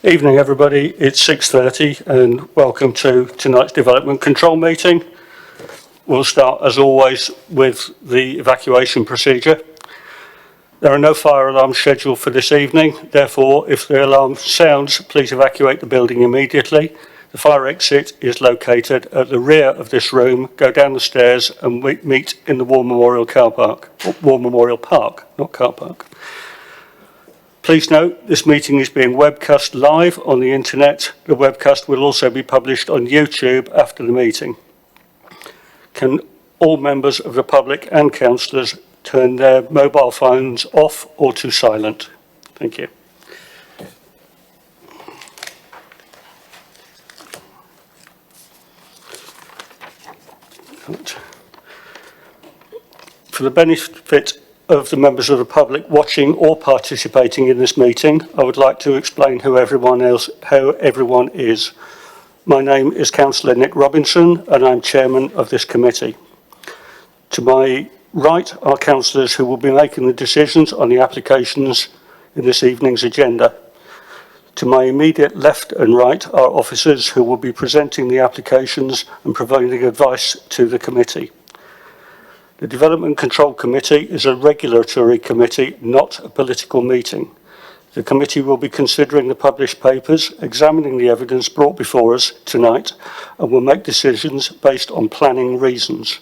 Evening everybody, it's 6:30 and welcome to tonight's Development Control meeting. We'll start as always with the evacuation procedure. There are no fire alarms scheduled for this evening, therefore if the alarm sounds please evacuate the building immediately. The fire exit is located at the rear of this room, go down the stairs and meet in the War Memorial Park, not car park. Please note, this meeting is being webcast live on the internet. The webcast will also be published on YouTube after the meeting. Can all members of the public and councillors turn their mobile phones off or to silent? Thank you. For the benefit of the members of the public watching or participating in this meeting, I would like to explain who everyone is. My name is Councillor Nick Robinson and I'm Chairman of this committee. To my right are councillors who will be making the decisions on the applications in this evening's agenda. To my immediate left and right are officers who will be presenting the applications and providing advice to the committee. The Development Control Committee is a regulatory committee, not a political meeting. The committee will be considering the published papers, examining the evidence brought before us tonight, and will make decisions based on planning reasons.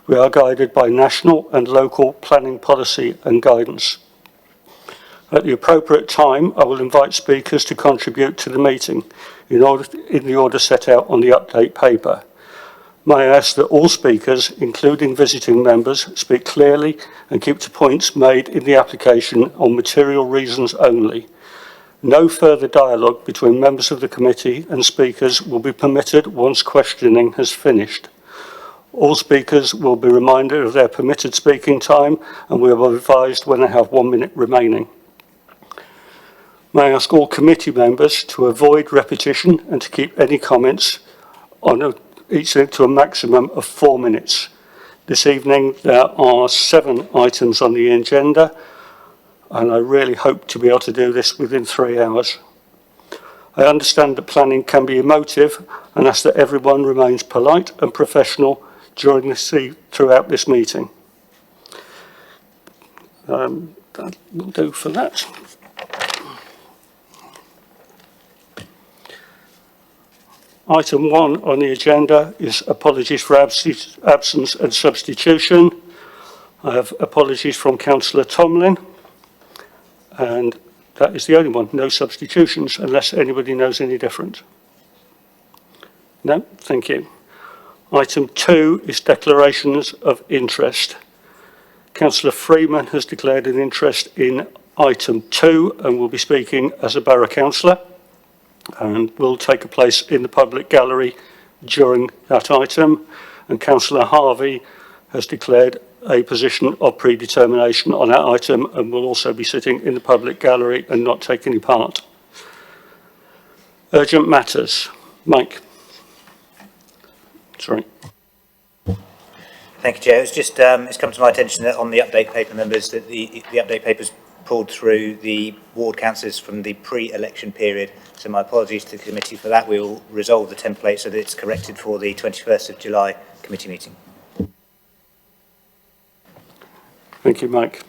We are guided by national and local planning policy and guidance. At the appropriate time, I will invite speakers to contribute to the meeting in the order set out on the update paper. May I ask that all speakers, including visiting members, speak clearly and keep to points made in the application on material reasons only. No further dialogue between members of the committee and speakers will be permitted once questioning has finished. All speakers will be reminded of their permitted speaking time and will be advised when they have 1 minute remaining. May I ask all committee members to avoid repetition and to keep any comments on each to a maximum of 4 minutes. This evening there are 7 items on the agenda and I really hope to be able to do this within 3 hours. I understand that planning can be emotive and ask that everyone remains polite and professional throughout this meeting. That will do for that. Item 1 on the agenda is apologies for absence and substitution. I have apologies from Councillor Tomlin, and that is the only one, no substitutions, unless anybody knows any different. No, thank you. Item 2 is declarations of interest. Councillor Freeman has declared an interest in item 2 and will be speaking as a borough councillor, and will take a place in the public gallery during that item. And Councillor Harvey has declared a position of predetermination on that item and will also be sitting in the public gallery and not take any part. Urgent matters. Mike. Sorry. Thank you, Chair. It's come to my attention that on the update paper, members, that the update papers pulled through the ward councillors from the pre-election period. So my apologies to the committee for that. We will resolve the template so that it's corrected for the 21st of July committee meeting. Thank you, Mike.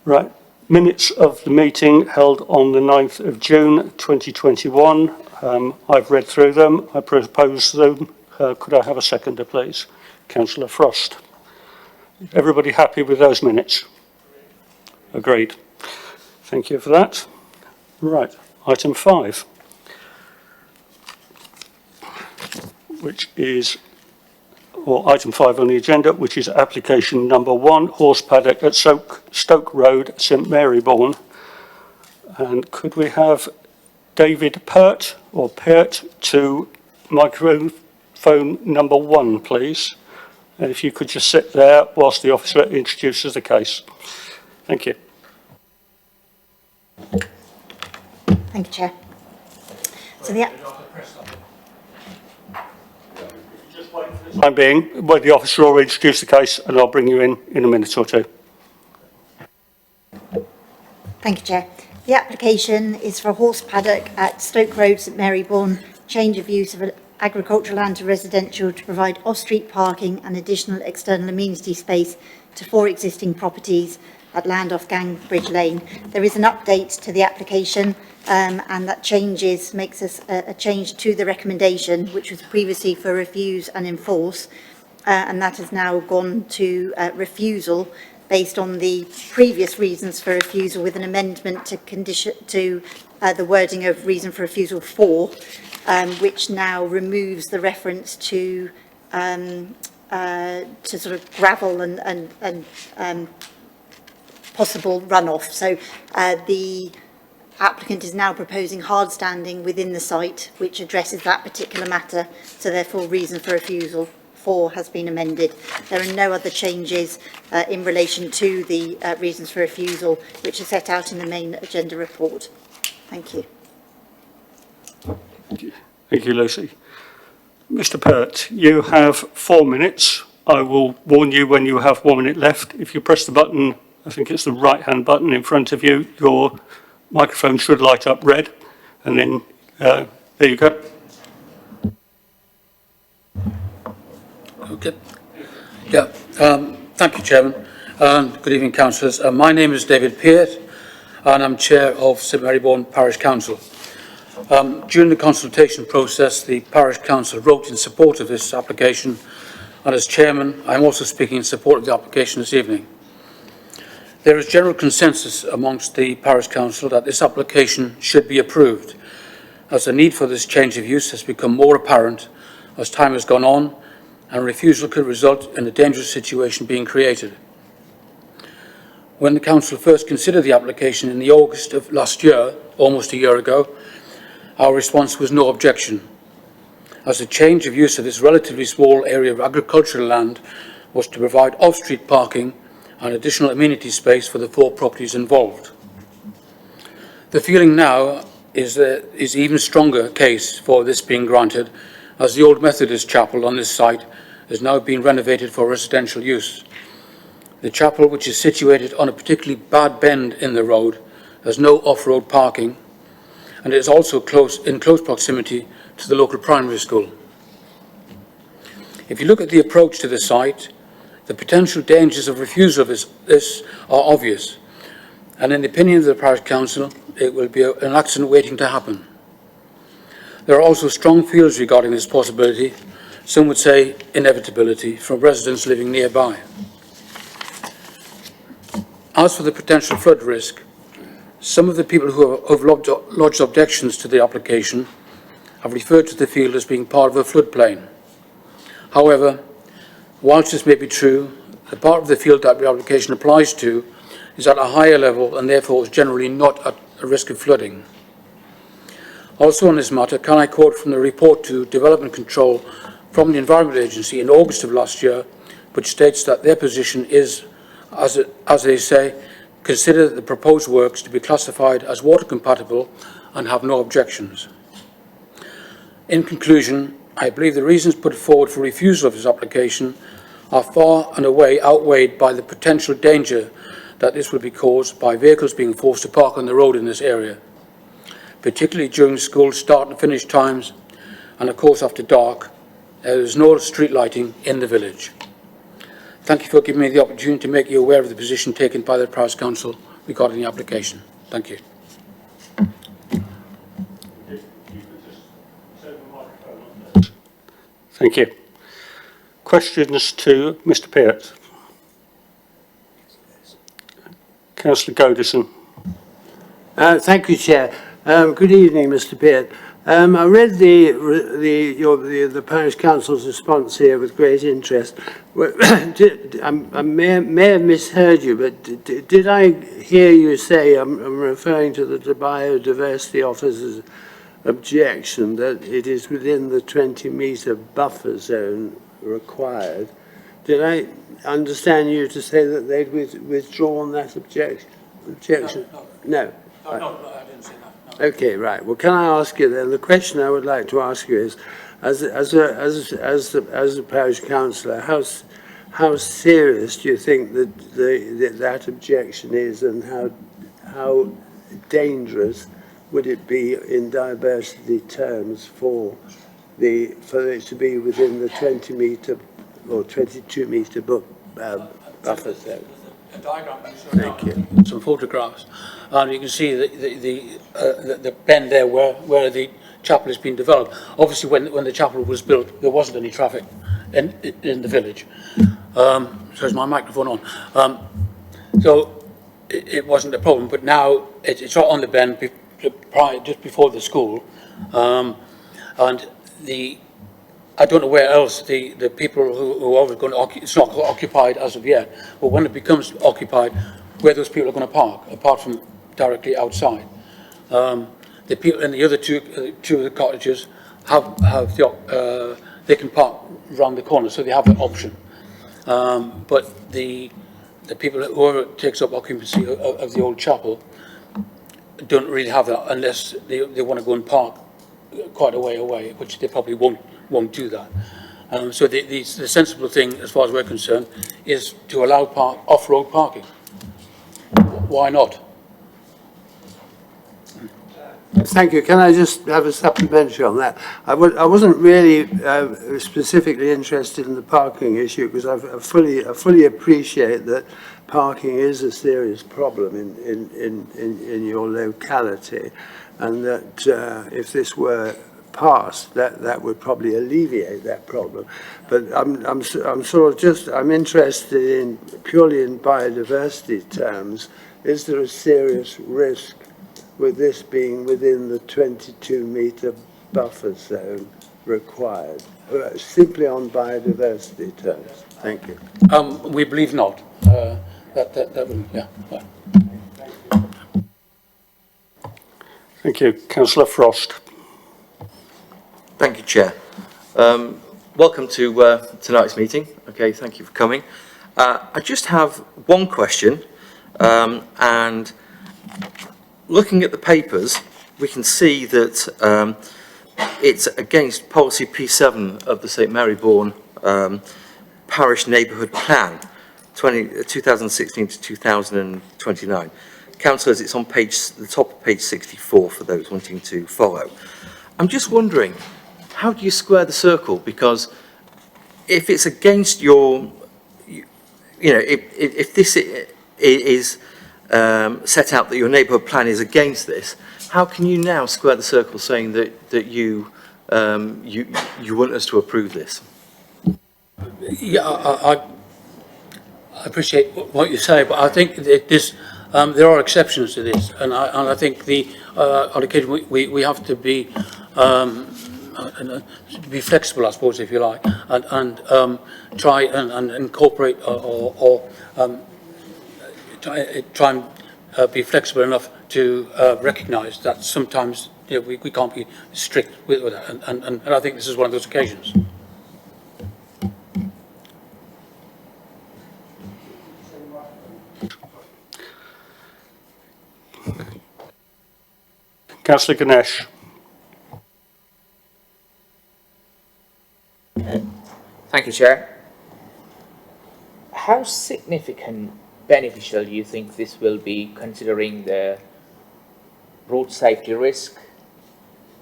Right, minutes of the meeting held on the 9th of June 2021. I've read through them. I propose them. Could I have a seconder, please? Councillor Frost. Everybody happy with those minutes? Agreed. Thank you for that. Right, item 5, which is, or item 5 on the agenda, which is application number 1, horse paddock at Stoke Road, St Marybourne. And could we have David Pert to microphone number 1, please? And if you could just sit there whilst the officer introduces the case. Thank you. Thank you, Chair. So the Just wait for the time being, where the officer will introduce the case, and I'll bring you in a minute or two. Thank you, Chair. The application is for a horse paddock at Stoke Road, St Marybourne, change of use of agricultural land to residential to provide off-street parking and additional external amenity space to 4 existing properties at land off Gangbridge Lane. There is an update to the application and that makes us a change to the recommendation, which was previously for refuse and enforce, and that has now gone to refusal based on the previous reasons for refusal, with an amendment to the wording of reason for refusal 4, which now removes the reference to sort of gravel and possible runoff. So the applicant is now proposing hard standing within the site, which addresses that particular matter. So therefore, reason for refusal 4 has been amended. There are no other changes in relation to the reasons for refusal, which are set out in the main agenda report. Thank you. Thank you, Lucy. Mr. Pert, you have 4 minutes. I will warn you when you have 1 minute left. If you press the button, I think it's the right-hand button in front of you, your microphone should light up red, and then there you go. Okay. Yeah. Thank you, Chairman. Good evening, councillors. My name is David Peart, and I'm Chair of St Marybourne Parish Council. During the consultation process, the Parish Council wrote in support of this application, and as Chairman, I'm also speaking in support of the application this evening. There is general consensus amongst the Parish Council that this application should be approved, as the need for this change of use has become more apparent as time has gone on, and refusal could result in a dangerous situation being created. When the Council first considered the application in the August of last year, almost a year ago, our response was no objection, as the change of use of this relatively small area of agricultural land was to provide off-street parking and additional amenity space for the 4 properties involved. The feeling now is even stronger case for this being granted, as the old Methodist chapel on this site has now been renovated for residential use. The chapel, which is situated on a particularly bad bend in the road, has no off-road parking, and it is also in close proximity to the local primary school. If you look at the approach to the site, the potential dangers of refusal of this are obvious, and in the opinion of the Parish Council, it will be an accident waiting to happen. There are also strong fears regarding this possibility, some would say inevitability, from residents living nearby. As for the potential flood risk, some of the people who have lodged objections to the application have referred to the field as being part of a floodplain. However, whilst this may be true, the part of the field that the application applies to is at a higher level and therefore is generally not at a risk of flooding. Also on this matter, can I quote from the report to Development Control from the Environment Agency in August of last year, which states that their position is, as they say, consider the proposed works to be classified as water compatible and have no objections. In conclusion, I believe the reasons put forward for refusal of this application are far and away outweighed by the potential danger that this will be caused by vehicles being forced to park on the road in this area, particularly during school start and finish times, and of course after dark. There is no street lighting in the village. Thank you for giving me the opportunity to make you aware of the position taken by the Parish Council regarding the application. Thank you. Thank you. Questions to Mr. Peart? Councillor Godison. Thank you, Chair. Good evening, Mr. Peart. I read the Parish Council's response here with great interest. I may have misheard you, but did I hear you say, I'm referring to the Biodiversity Officer's objection, that it is within the 20-metre buffer zone required? Did I understand you to say that they'd withdrawn that objection? No. I didn't say that. No. Okay, right. Well, can I ask you then? The question I would like to ask you is, as a parish councillor, how serious do you think that that objection is, and how dangerous would it be in diversity terms for it to be within the 20-metre or 22-metre buffer zone? A diagram. Thank you. Some photographs, and you can see the bend there where the chapel has been developed. Obviously, when the chapel was built, there wasn't any traffic in the village. So is my microphone on? So it wasn't a problem, but now it's right on the bend, just before the school, and I don't know where else the people who are going to occupy, it's not occupied as of yet, but when it becomes occupied, where those people are going to park, apart from directly outside. The people in the other two of the cottages they can park round the corner, so they have an option. But the people, whoever takes up occupancy of the old chapel, don't really have that unless they want to go and park quite a way away, which they probably won't do that. So the sensible thing, as far as we're concerned, is to allow off-road parking. Why not? Thank you. Can I just have a supplementary on that? I wasn't really specifically interested in the parking issue because I fully appreciate that parking is a serious problem in your locality, and that if this were passed, that would probably alleviate that problem. But I'm interested in purely in biodiversity terms. Is there a serious risk with this being within the 22-metre buffer zone required, simply on biodiversity terms? Thank you. We believe not. Yeah. Thank you. Councillor Frost. Thank you, Chair. Welcome to tonight's meeting. Okay, thank you for coming. I just have one question, and looking at the papers, we can see that it's against policy P7 of the St Marybourne Parish Neighbourhood Plan, 2016 to 2029. Councillors, it's on the top of page 64 for those wanting to follow. I'm just wondering, how do you square the circle? Because if it's against your, if this is set out that your neighbourhood plan is against this, how can you now square the circle saying that you want us to approve this? Yeah, I appreciate what you say, but I think that there are exceptions to this, and I think on occasion we have to be flexible, I suppose, if you like, and try and incorporate or try and be flexible enough to recognise that sometimes we can't be strict with that, and I think this is one of those occasions. Councillor Ganesh. Thank you, Chair. How significant beneficial do you think this will be, considering the road safety risk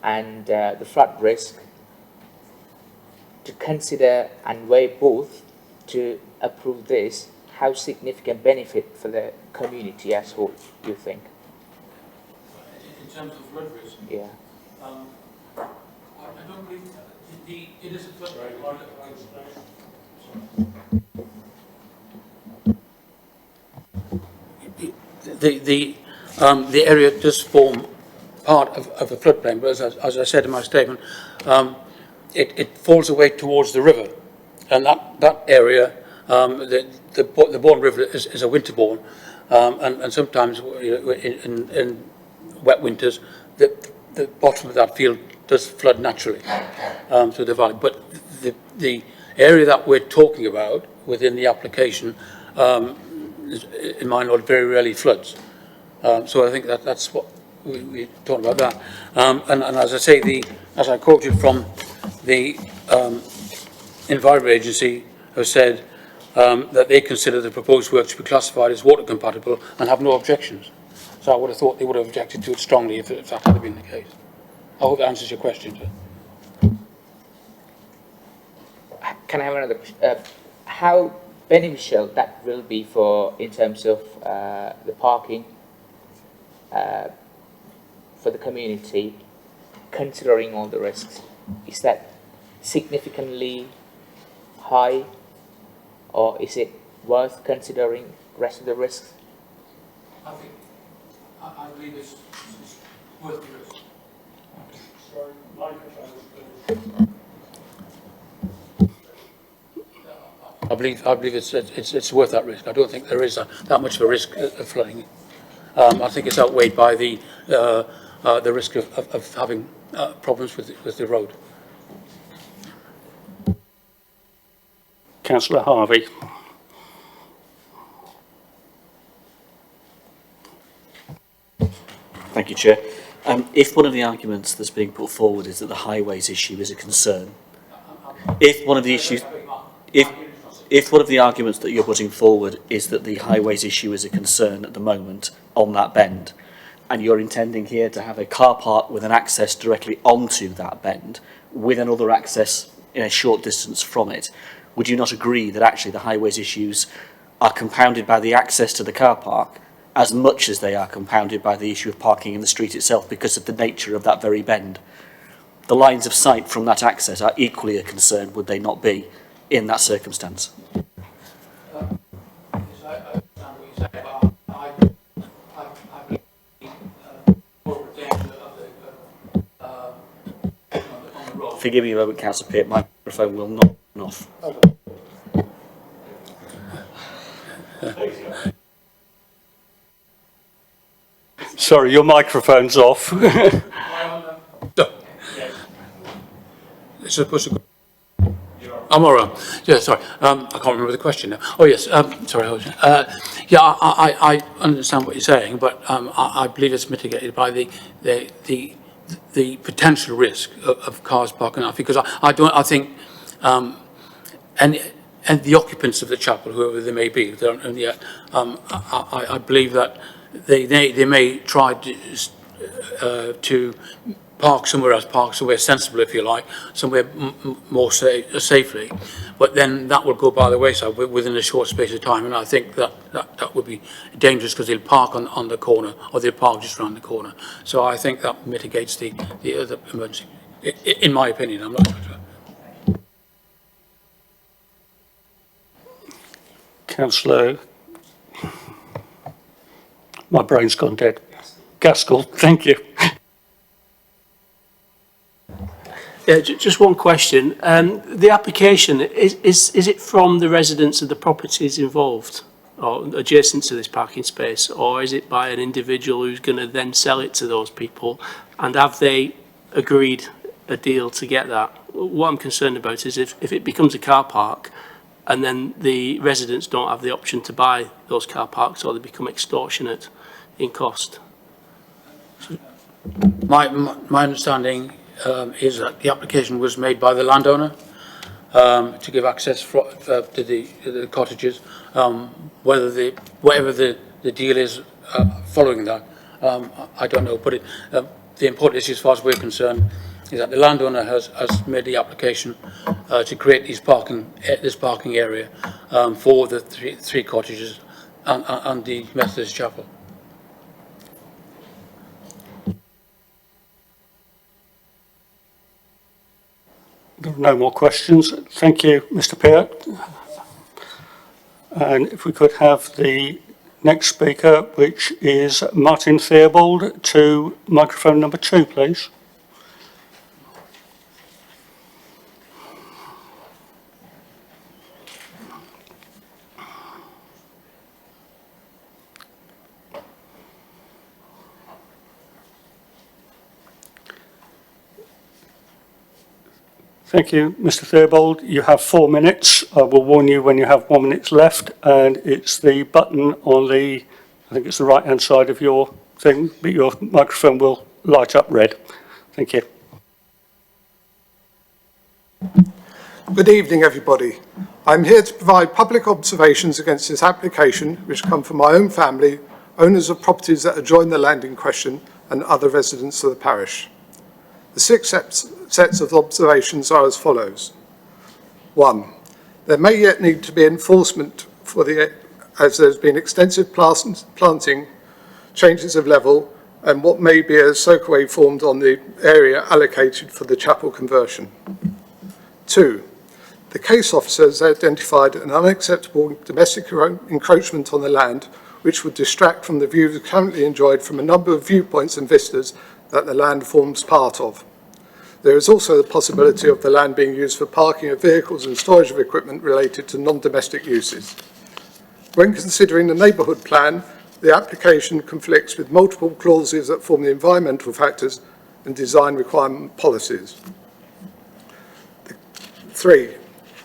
and the flood risk, to consider and weigh both to approve this? How significant benefit for the community as a whole, do you think? In terms of flood risk? Yeah. I don't believe it is a flood the area does form part of a floodplain, but as I said in my statement, it falls away towards the river, and that area, the Bourne River is a winter bourne, and sometimes in wet winters, the bottom of that field does flood naturally through the valley. But the area that we're talking about within the application, in my knowledge, very rarely floods. So I think that's what we're talking about that. And as I say, as I quoted from the Environment Agency, have said that they consider the proposed work to be classified as water compatible and have no objections. So I would have thought they would have objected to it strongly if that had been the case. I hope that answers your question, sir. Can I have another question? How beneficial that will be for, in terms of the parking for the community, considering all the risks? Is that significantly high, or is it worth considering the rest of the risks? I believe it's worth the risk. Sorry, microphone. I believe it's worth that risk. I don't think there is that much of a risk of flooding. I think it's outweighed by the risk of having problems with the road. Councillor Harvey. Thank you, Chair. If one of the arguments that's being put forward is that the highways issue is a concern, if one of the issues, if one of the arguments that you're putting forward is that the highways issue is a concern at the moment on that bend, and you're intending here to have a car park with an access directly onto that bend, with another access in a short distance from it, would you not agree that actually the highways issues are compounded by the access to the car park as much as they are compounded by the issue of parking in the street itself because of the nature of that very bend? The lines of sight from that access are equally a concern, would they not be, in that circumstance? I understand what you're saying, but I believe more danger of on the road. Forgive me a moment, Councillor Peart, my microphone will not turn off. Sorry, your microphone's off. It's supposed to go. I'm all right. Yeah, sorry. I can't remember the question now. Oh, yes. Sorry. Yeah, I understand what you're saying, but I believe it's mitigated by the potential risk of cars parking off, because I think and the occupants of the chapel, whoever they may be, they don't know yet. I believe that they may try to park somewhere else, park somewhere sensible, if you like, somewhere more safely, but then that will go by the wayside within a short space of time, and I think that would be dangerous because they'll park on the corner, or they'll park just around the corner. So I think that mitigates the other emergency, in my opinion. I'm not sure. Councillor, my brain's gone dead. Gaskell, thank you. Yeah, just one question. The application, is it from the residents of the properties involved or adjacent to this parking space, or is it by an individual who's going to then sell it to those people? And have they agreed a deal to get that? What I'm concerned about is if it becomes a car park and then the residents don't have the option to buy those car parks, or they become extortionate in cost. My understanding is that the application was made by the landowner to give access to the cottages. Whatever the deal is following that, I don't know. But the important issue, as far as we're concerned, is that the landowner has made the application to create this parking area for the three cottages and the Methodist chapel. There are no more questions. Thank you, Mr. Peart. And if we could have the next speaker, which is Martin Theobald, to microphone number 2, please. Thank you, Mr. Theobald. You have 4 minutes. I will warn you when you have 1 minute left, and it's the button on I think it's the right-hand side of your thing, but your microphone will light up red. Thank you. Good evening, everybody. I'm here to provide public observations against this application, which come from my own family, owners of properties that adjoin the land in question, and other residents of the parish. The 6 sets of observations are as follows. 1. There may yet need to be enforcement as there's been extensive planting, changes of level, and what may be a soakaway formed on the area allocated for the chapel conversion. 2. The case officer has identified an unacceptable domestic encroachment on the land which would distract from the views currently enjoyed from a number of viewpoints and vistas that the land forms part of. There is also the possibility of the land being used for parking of vehicles and storage of equipment related to non-domestic uses. When considering the neighbourhood plan, the application conflicts with multiple clauses that form the environmental factors and design requirement policies. 3.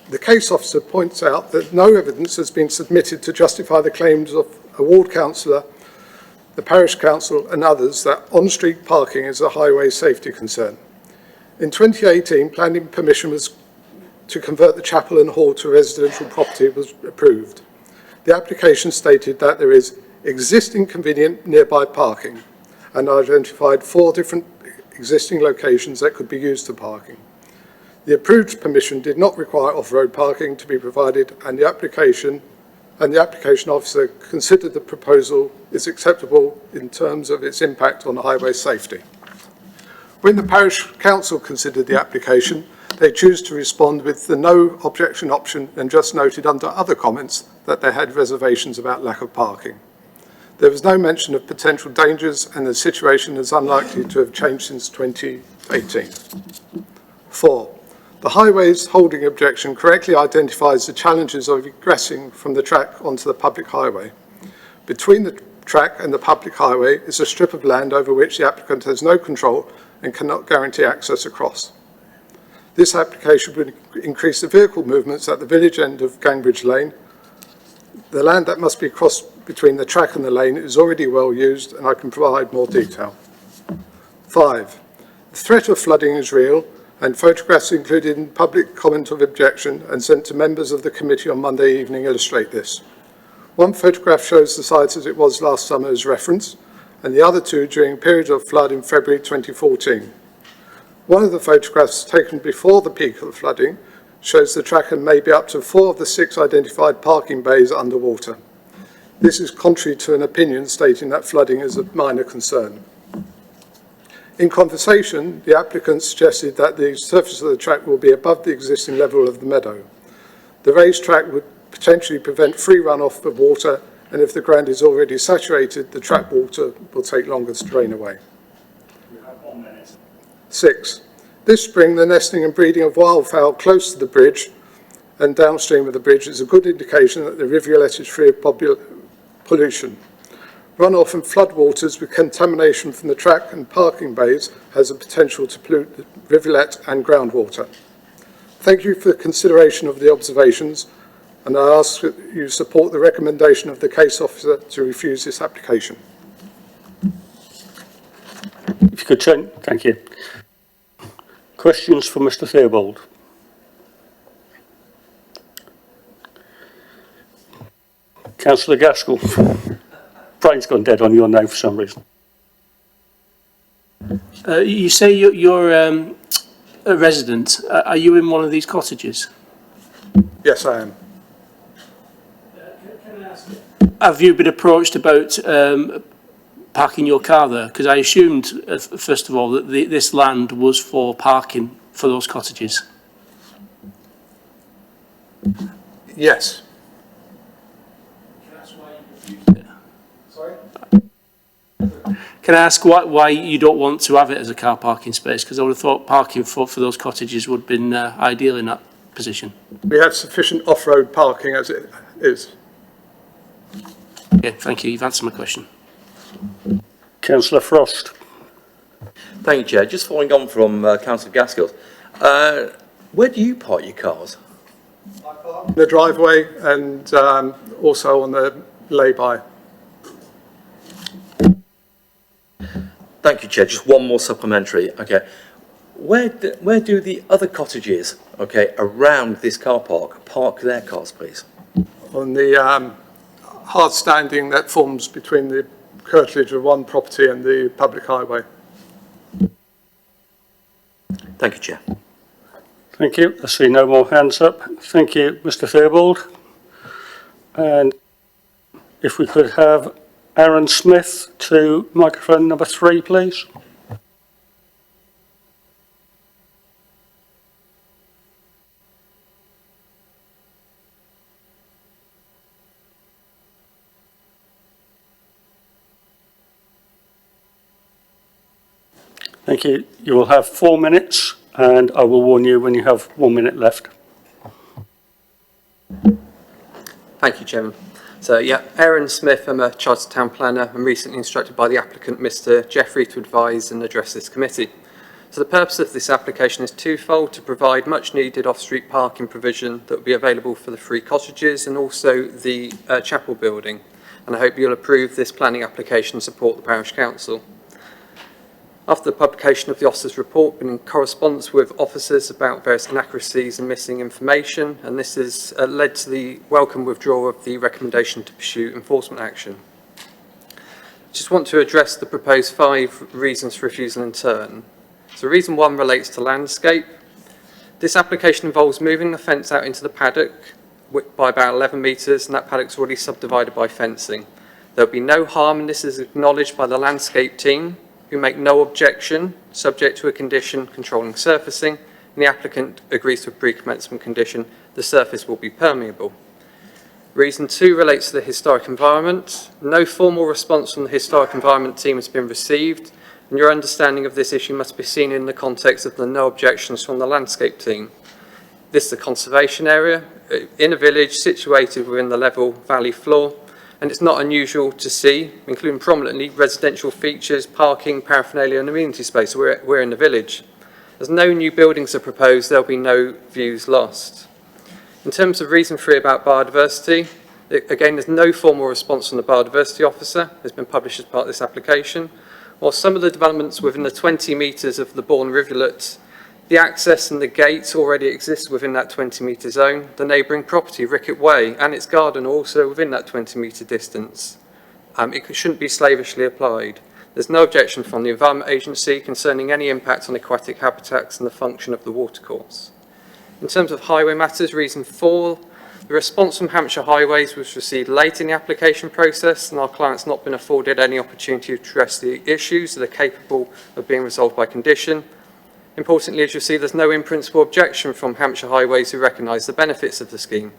The case officer points out that no evidence has been submitted to justify the claims of a ward councillor, the parish council and others that on-street parking is a highway safety concern. In 2018, planning permission was to convert the chapel and hall to residential property was approved. The application stated that there is existing convenient nearby parking and identified 4 different existing locations that could be used for parking. The approved permission did not require off-road parking to be provided, and the application officer considered the proposal is acceptable in terms of its impact on highway safety. When the parish council considered the application, they chose to respond with the no objection option and just noted under other comments that they had reservations about lack of parking. There was no mention of potential dangers, and the situation is unlikely to have changed since 2018. 4. The highways holding objection correctly identifies the challenges of egressing from the track onto the public highway. Between the track and the public highway is a strip of land over which the applicant has no control and cannot guarantee access across. This application would increase the vehicle movements at the village end of Gangbridge Lane. The land that must be crossed between the track and the lane is already well used, and I can provide more detail. 5. The threat of flooding is real, and photographs included in public comment of objection and sent to members of the committee on Monday evening illustrate this. One photograph shows the site as it was last summer as reference, and the other 2 during a period of flood in February 2014. One of the photographs taken before the peak of flooding shows the track and maybe up to 4 of the 6 identified parking bays underwater. This is contrary to an opinion stating that flooding is a minor concern. In conversation, the applicant suggested that the surface of the track will be above the existing level of the meadow. The raised track would potentially prevent free runoff of water, and if the ground is already saturated, the track water will take longer to drain away. 6. This spring, the nesting and breeding of wildfowl close to the bridge and downstream of the bridge is a good indication that the rivulet is free of pollution. Runoff and floodwaters with contamination from the track and parking bays has a potential to pollute the rivulet and groundwater. Thank you for the consideration of the observations, and I ask that you support the recommendation of the case officer to refuse this application. If you could turn, thank you. Questions for Mr. Theobald? Councillor Gaskell. Brain's gone dead on your name for some reason. You say you're a resident. Are you in one of these cottages? Yes, I am. Can I ask, have you been approached about parking your car there? Because I assumed, first of all, that this land was for parking for those cottages. Yes. Can I ask why you don't want to have it as a car parking space? Because I would have thought parking for those cottages would have been ideal in that position. We have sufficient off-road parking as it is. Okay, thank you. You've answered my question. Councillor Frost. Thank you, Chair. Just following on from Councillor Gaskell, where do you park your cars? I park in the driveway and also on the lay-by. Thank you, Chair. Just one more supplementary. Okay, where do the other cottages, okay, around this car park their cars, please? On the hard standing that forms between the curtilage of one property and the public highway. Thank you, Chair. Thank you. I see no more hands up. Thank you, Mr. Theobald. And if we could have Aaron Smith to microphone number 3, please. Thank you. You will have 4 minutes, and I will warn you when you have 1 minute left. Thank you, Chairman. So, yeah, Aaron Smith, I'm a Chartered Town Planner. I'm recently instructed by the applicant, Mr. Jeffrey, to advise and address this committee. So the purpose of this application is twofold: to provide much needed off-street parking provision that will be available for the 3 cottages and also the chapel building. And I hope you'll approve this planning application and support the Parish Council. After the publication of the officer's report, been in correspondence with officers about various inaccuracies and missing information, and this has led to the welcome withdrawal of the recommendation to pursue enforcement action. Just want to address the proposed 5 reasons for refusal in turn. So reason 1 relates to landscape. This application involves moving the fence out into the paddock by about 11 metres, and that paddock's already subdivided by fencing. There will be no harm, and this is acknowledged by the landscape team, who make no objection, subject to a condition controlling surfacing, and the applicant agrees to a pre-commencement condition: the surface will be permeable. Reason 2 relates to the historic environment. No formal response from the historic environment team has been received, and your understanding of this issue must be seen in the context of the no objections from the landscape team. This is a conservation area in a village situated within the level valley floor, and it's not unusual to see, including prominently, residential features, parking, paraphernalia and amenity space. We're in the village. As no new buildings are proposed, there'll be no views lost. In terms of reason 3 about biodiversity, again, there's no formal response from the biodiversity officer. It's been published as part of this application. While some of the developments within the 20 metres of the Bourne rivulet, the access and the gates already exist within that 20-metre zone. The neighbouring property, Rickett Way, and its garden are also within that 20-metre distance. It shouldn't be slavishly applied. There's no objection from the Environment Agency concerning any impact on aquatic habitats and the function of the watercourse. In terms of highway matters, reason 4, the response from Hampshire Highways was received late in the application process, and our client's not been afforded any opportunity to address the issues that are capable of being resolved by condition. Importantly, as you see, there's no in-principle objection from Hampshire Highways, who recognise the benefits of the scheme.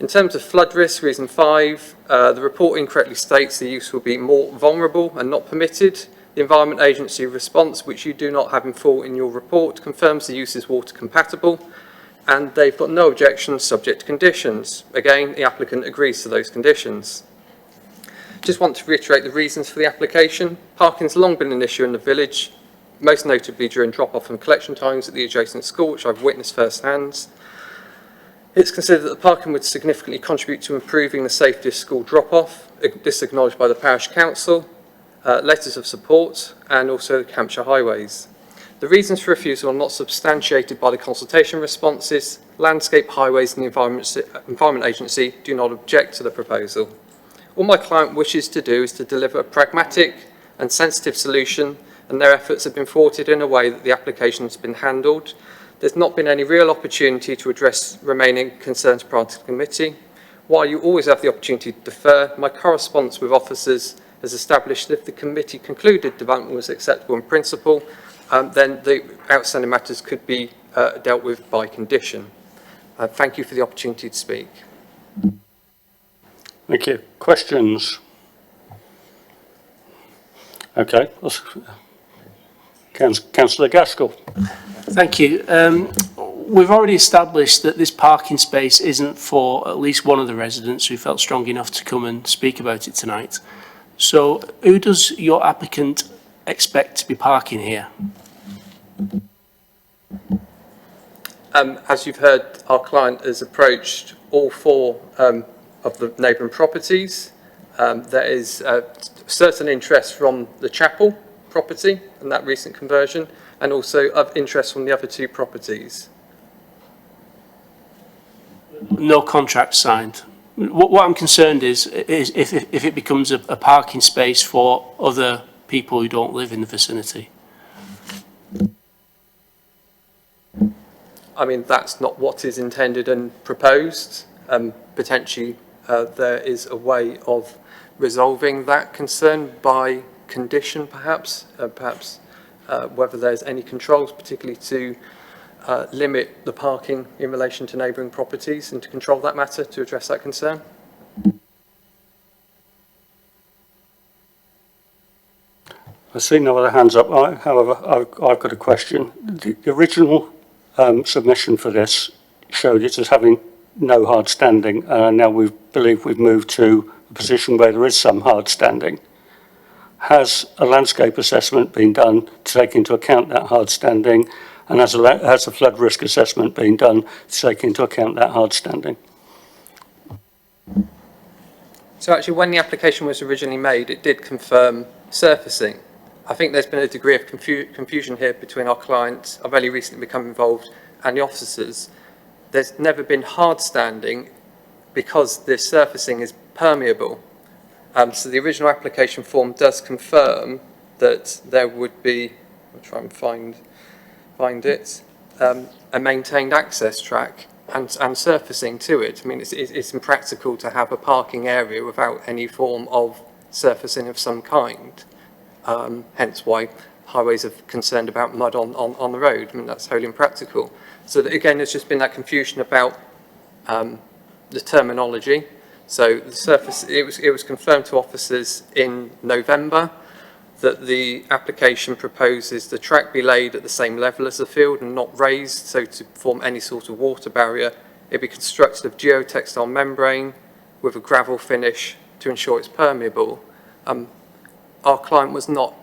In terms of flood risk, reason 5, the report incorrectly states the use will be more vulnerable and not permitted. The Environment Agency response, which you do not have in full in your report, confirms the use is water compatible, and they've got no objections subject to conditions. Again, the applicant agrees to those conditions. Just want to reiterate the reasons for the application. Parking's long been an issue in the village, most notably during drop-off and collection times at the adjacent school, which I've witnessed firsthand. It's considered that the parking would significantly contribute to improving the safety of school drop-off. This is acknowledged by the Parish Council, letters of support, and also Hampshire Highways. The reasons for refusal are not substantiated by the consultation responses. Landscape, Highways and the Environment Agency do not object to the proposal. All my client wishes to do is to deliver a pragmatic and sensitive solution, and their efforts have been thwarted in a way that the application has been handled. There's not been any real opportunity to address remaining concerns prior to the committee. While you always have the opportunity to defer, my correspondence with officers has established that if the committee concluded development was acceptable in principle, then the outstanding matters could be dealt with by condition. Thank you for the opportunity to speak. Thank you. Questions? Okay. Councillor Gaskell. Thank you. We've already established that this parking space isn't for at least one of the residents who felt strong enough to come and speak about it tonight. So who does your applicant expect to be parking here? As you've heard, our client has approached all 4 of the neighbouring properties. There is certain interest from the chapel property and that recent conversion, and also of interest from the other 2 properties. No contract signed? what I'm concerned is if it becomes a parking space for other people who don't live in the vicinity. I mean, that's not what is intended and proposed. Potentially, there is a way of resolving that concern by condition, perhaps, whether there's any controls, particularly to limit the parking in relation to neighbouring properties and to control that matter to address that concern. I see no other hands up. However, I've got a question. The original submission for this showed it as having no hard standing, and now we believe we've moved to a position where there is some hard standing. Has a landscape assessment been done to take into account that hard standing, and has a flood risk assessment been done to take into account that hard standing? So actually, when the application was originally made, it did confirm surfacing. I think there's been a degree of confusion here between our clients. I've only recently become involved, and the officers. There's never been hard standing because the surfacing is permeable. So the original application form does confirm that there would be, I'll try and find it, a maintained access track and surfacing to it. I mean, it's impractical to have a parking area without any form of surfacing of some kind. Hence why highways are concerned about mud on the road. I mean, that's wholly impractical. So that, again, there's just been that confusion about the terminology. So the surface, it was confirmed to officers in November that the application proposes the track be laid at the same level as the field and not raised, so to form any sort of water barrier. It be constructed of geotextile membrane with a gravel finish to ensure it's permeable. Our client was not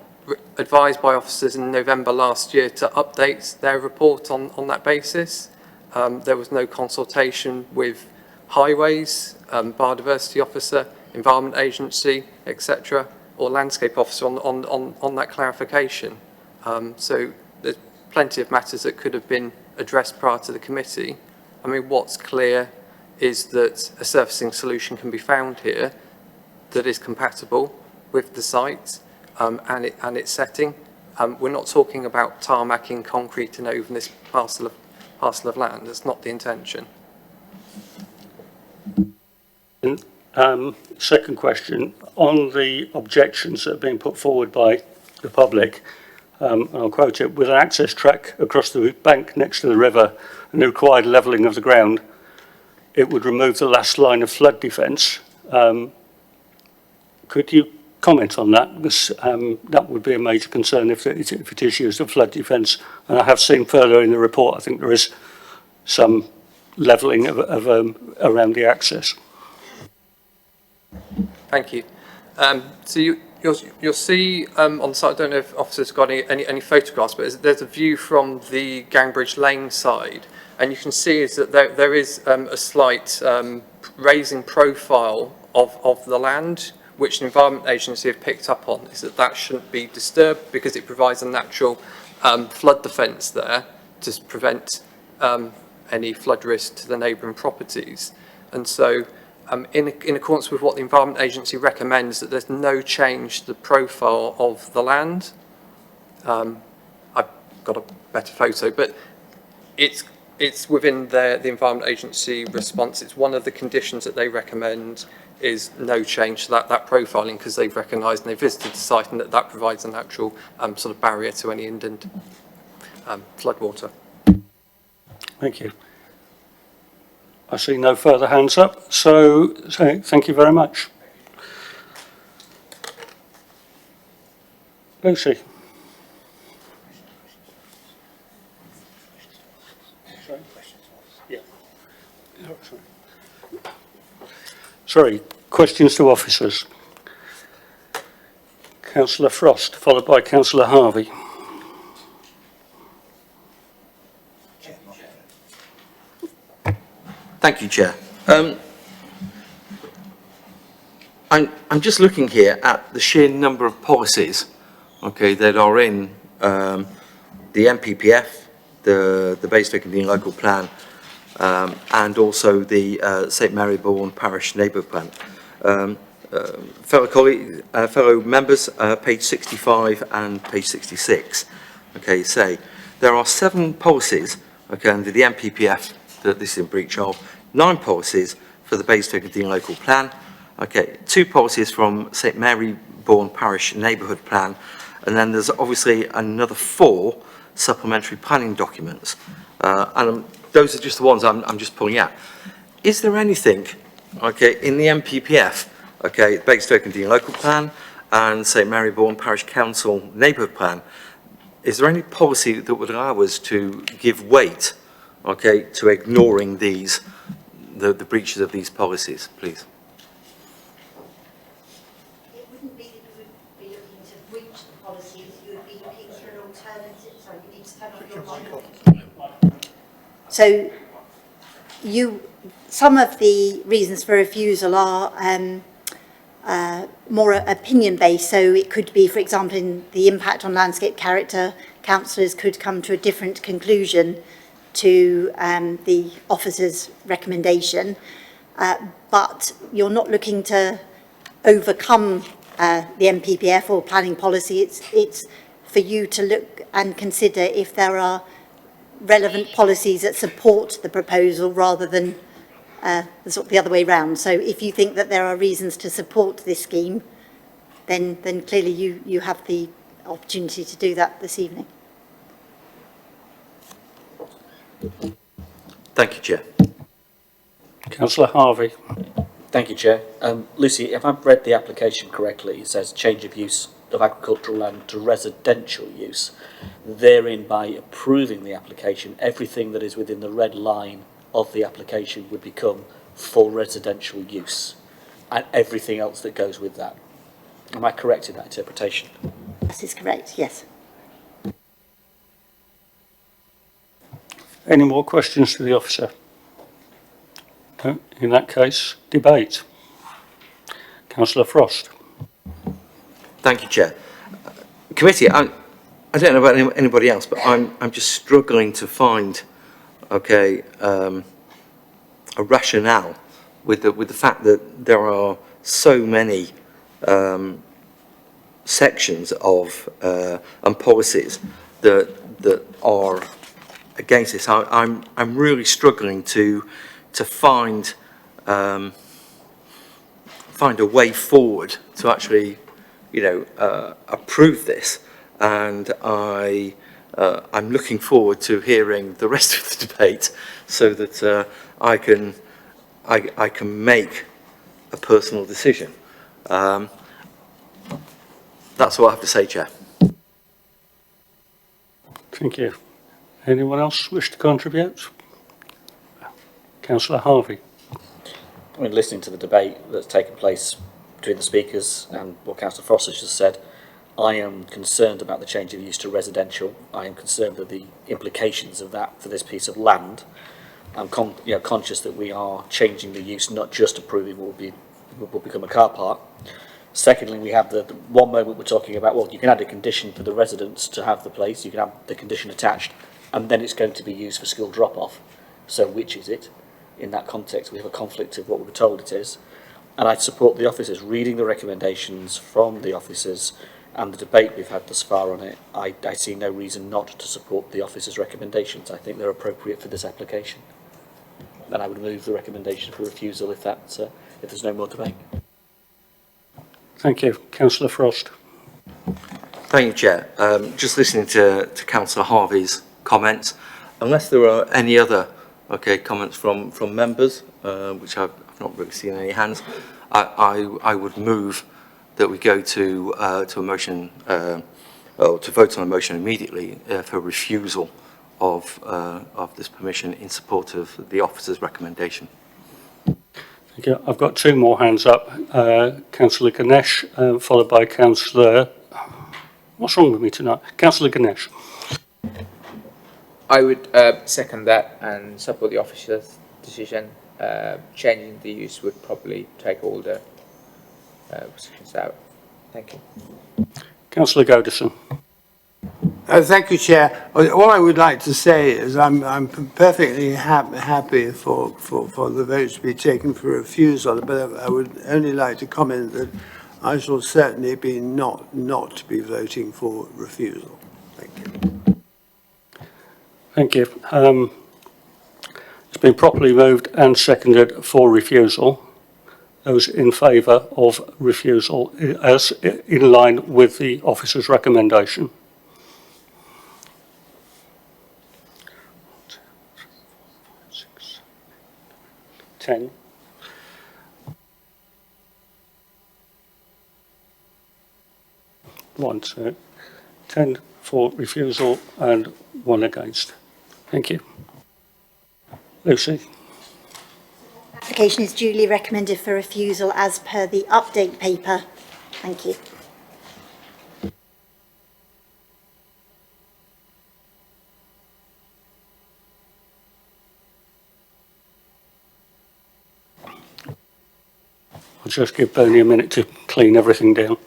advised by officers in November last year to update their report on that basis. There was no consultation with highways, biodiversity officer, environment agency, etc., or landscape officer on that clarification. So there's plenty of matters that could have been addressed prior to the committee. I mean, what's clear is that a surfacing solution can be found here that is compatible with the site and its setting. We're not talking about tarmacking concrete and over this parcel of land. That's not the intention. Second question, on the objections that are being put forward by the public, and I'll quote it, with an access track across the bank next to the river and the required levelling of the ground, it would remove the last line of flood defence. Could you comment on that? Because that would be a major concern if it is used as flood defence. And I have seen further in the report, I think there is some levelling of around the access. Thank you. So you'll see on the site, I don't know if officers have got any photographs, but there's a view from the Gangbridge Lane side, and you can see is that there is a slight raising profile of the land, which the Environment Agency have picked up on, is that shouldn't be disturbed because it provides a natural flood defence there to prevent any flood risk to the neighbouring properties. And so in accordance with what the Environment Agency recommends, that there's no change to the profile of the land. I've got a better photo, but it's within the Environment Agency response. It's one of the conditions that they recommend is no change to that profiling, because they've recognised and they visited the site and that provides a natural sort of barrier to any indent floodwater. Thank you. I see no further hands up, so thank you very much. Lucy. Sorry, questions to officers. Councillor Frost, followed by Councillor Harvey. Thank you, Chair. I'm just looking here at the sheer number of policies, okay, that are in the MPPF, the Basingstoke and Dean Local Plan, and also the St Maryborn Parish Neighbourhood Plan. Fellow members, page 65 and page 66, okay, say there are 7 policies, okay, under the MPPF that this is in breach of, 9 policies for the Basingstoke and Dean Local Plan, okay, 2 policies from St Maryborn Parish Neighbourhood Plan, and then there's obviously another 4 supplementary planning documents, and those are just the ones I'm just pulling out. Is there anything, okay, in the MPPF, okay, Basingstoke and Dean Local Plan and St Maryborn Parish Council Neighbourhood Plan, is there any policy that would allow us to give weight, okay, to ignoring these, the breaches of these policies, please? It wouldn't be that you would be looking to breach the policies, you would be looking for an alternative, sorry, you need to turn off your microphone. So some of the reasons for refusal are more opinion-based, so it could be, for example, in the impact on landscape character, councillors could come to a different conclusion to the officer's recommendation, but you're not looking to overcome the MPPF or planning policy. It's for you to look and consider if there are relevant policies that support the proposal rather than the other way round. So if you think that there are reasons to support this scheme, then clearly you have the opportunity to do that this evening. Thank you, Chair. Councillor Harvey. Thank you, Chair. Lucy, if I've read the application correctly, it says change of use of agricultural land to residential use. Therein, by approving the application, everything that is within the red line of the application would become for residential use, and everything else that goes with that. Am I correct in that interpretation? That is correct, yes. Any more questions to the officer? No? In that case, debate. Councillor Frost. Thank you, Chair. Committee, I don't know about anybody else, but I'm just struggling to find, okay, a rationale with the fact that there are so many sections of and policies that are against this. I'm really struggling to find a way forward to actually, you know, approve this, and I'm looking forward to hearing the rest of the debate so that I can make a personal decision. That's all I have to say, Chair. Thank you. Anyone else wish to contribute? Councillor Harvey. I mean, listening to the debate that's taken place between the speakers and what Councillor Frost has just said, I am concerned about the change of use to residential. I am concerned with the implications of that for this piece of land. I'm conscious that we are changing the use, not just approving what will become a car park. Secondly, we have the one moment we're talking about, well, you can add a condition for the residents to have the place, you can have the condition attached, and then it's going to be used for school drop-off. So which is it? In that context, we have a conflict of what we were told it is. And I support the officers reading the recommendations from the officers and the debate we've had thus far on it. I see no reason not to support the officers' recommendations. I think they're appropriate for this application. And I would move the recommendation for refusal if there's no more debate. Thank you. Councillor Frost. Thank you, Chair. Just listening to Councillor Harvey's comments, unless there are any other comments from members, which I've not really seen any hands, I would move that we go to a motion, or to vote on a motion immediately for refusal of this permission in support of the officer's recommendation. Thank you. I've got 2 more hands up. Councillor Ganesh, followed by Councillor... What's wrong with me tonight? Councillor Ganesh. I would second that and support the officer's decision. Changing the use would probably take all the restrictions out. Thank you. Councillor Goderson. Thank you, Chair. All I would like to say is I'm perfectly happy for the vote to be taken for refusal, but I would only like to comment that I shall certainly be not be voting for refusal. Thank you. Thank you. It's been properly moved and seconded for refusal. Those in favour of refusal as in line with the officer's recommendation. 10. One, two, 10 for refusal and 1 against. Thank you. Lucy. Application is duly recommended for refusal as per the update paper. Thank you. I'll just give Bernie a minute to clean everything down.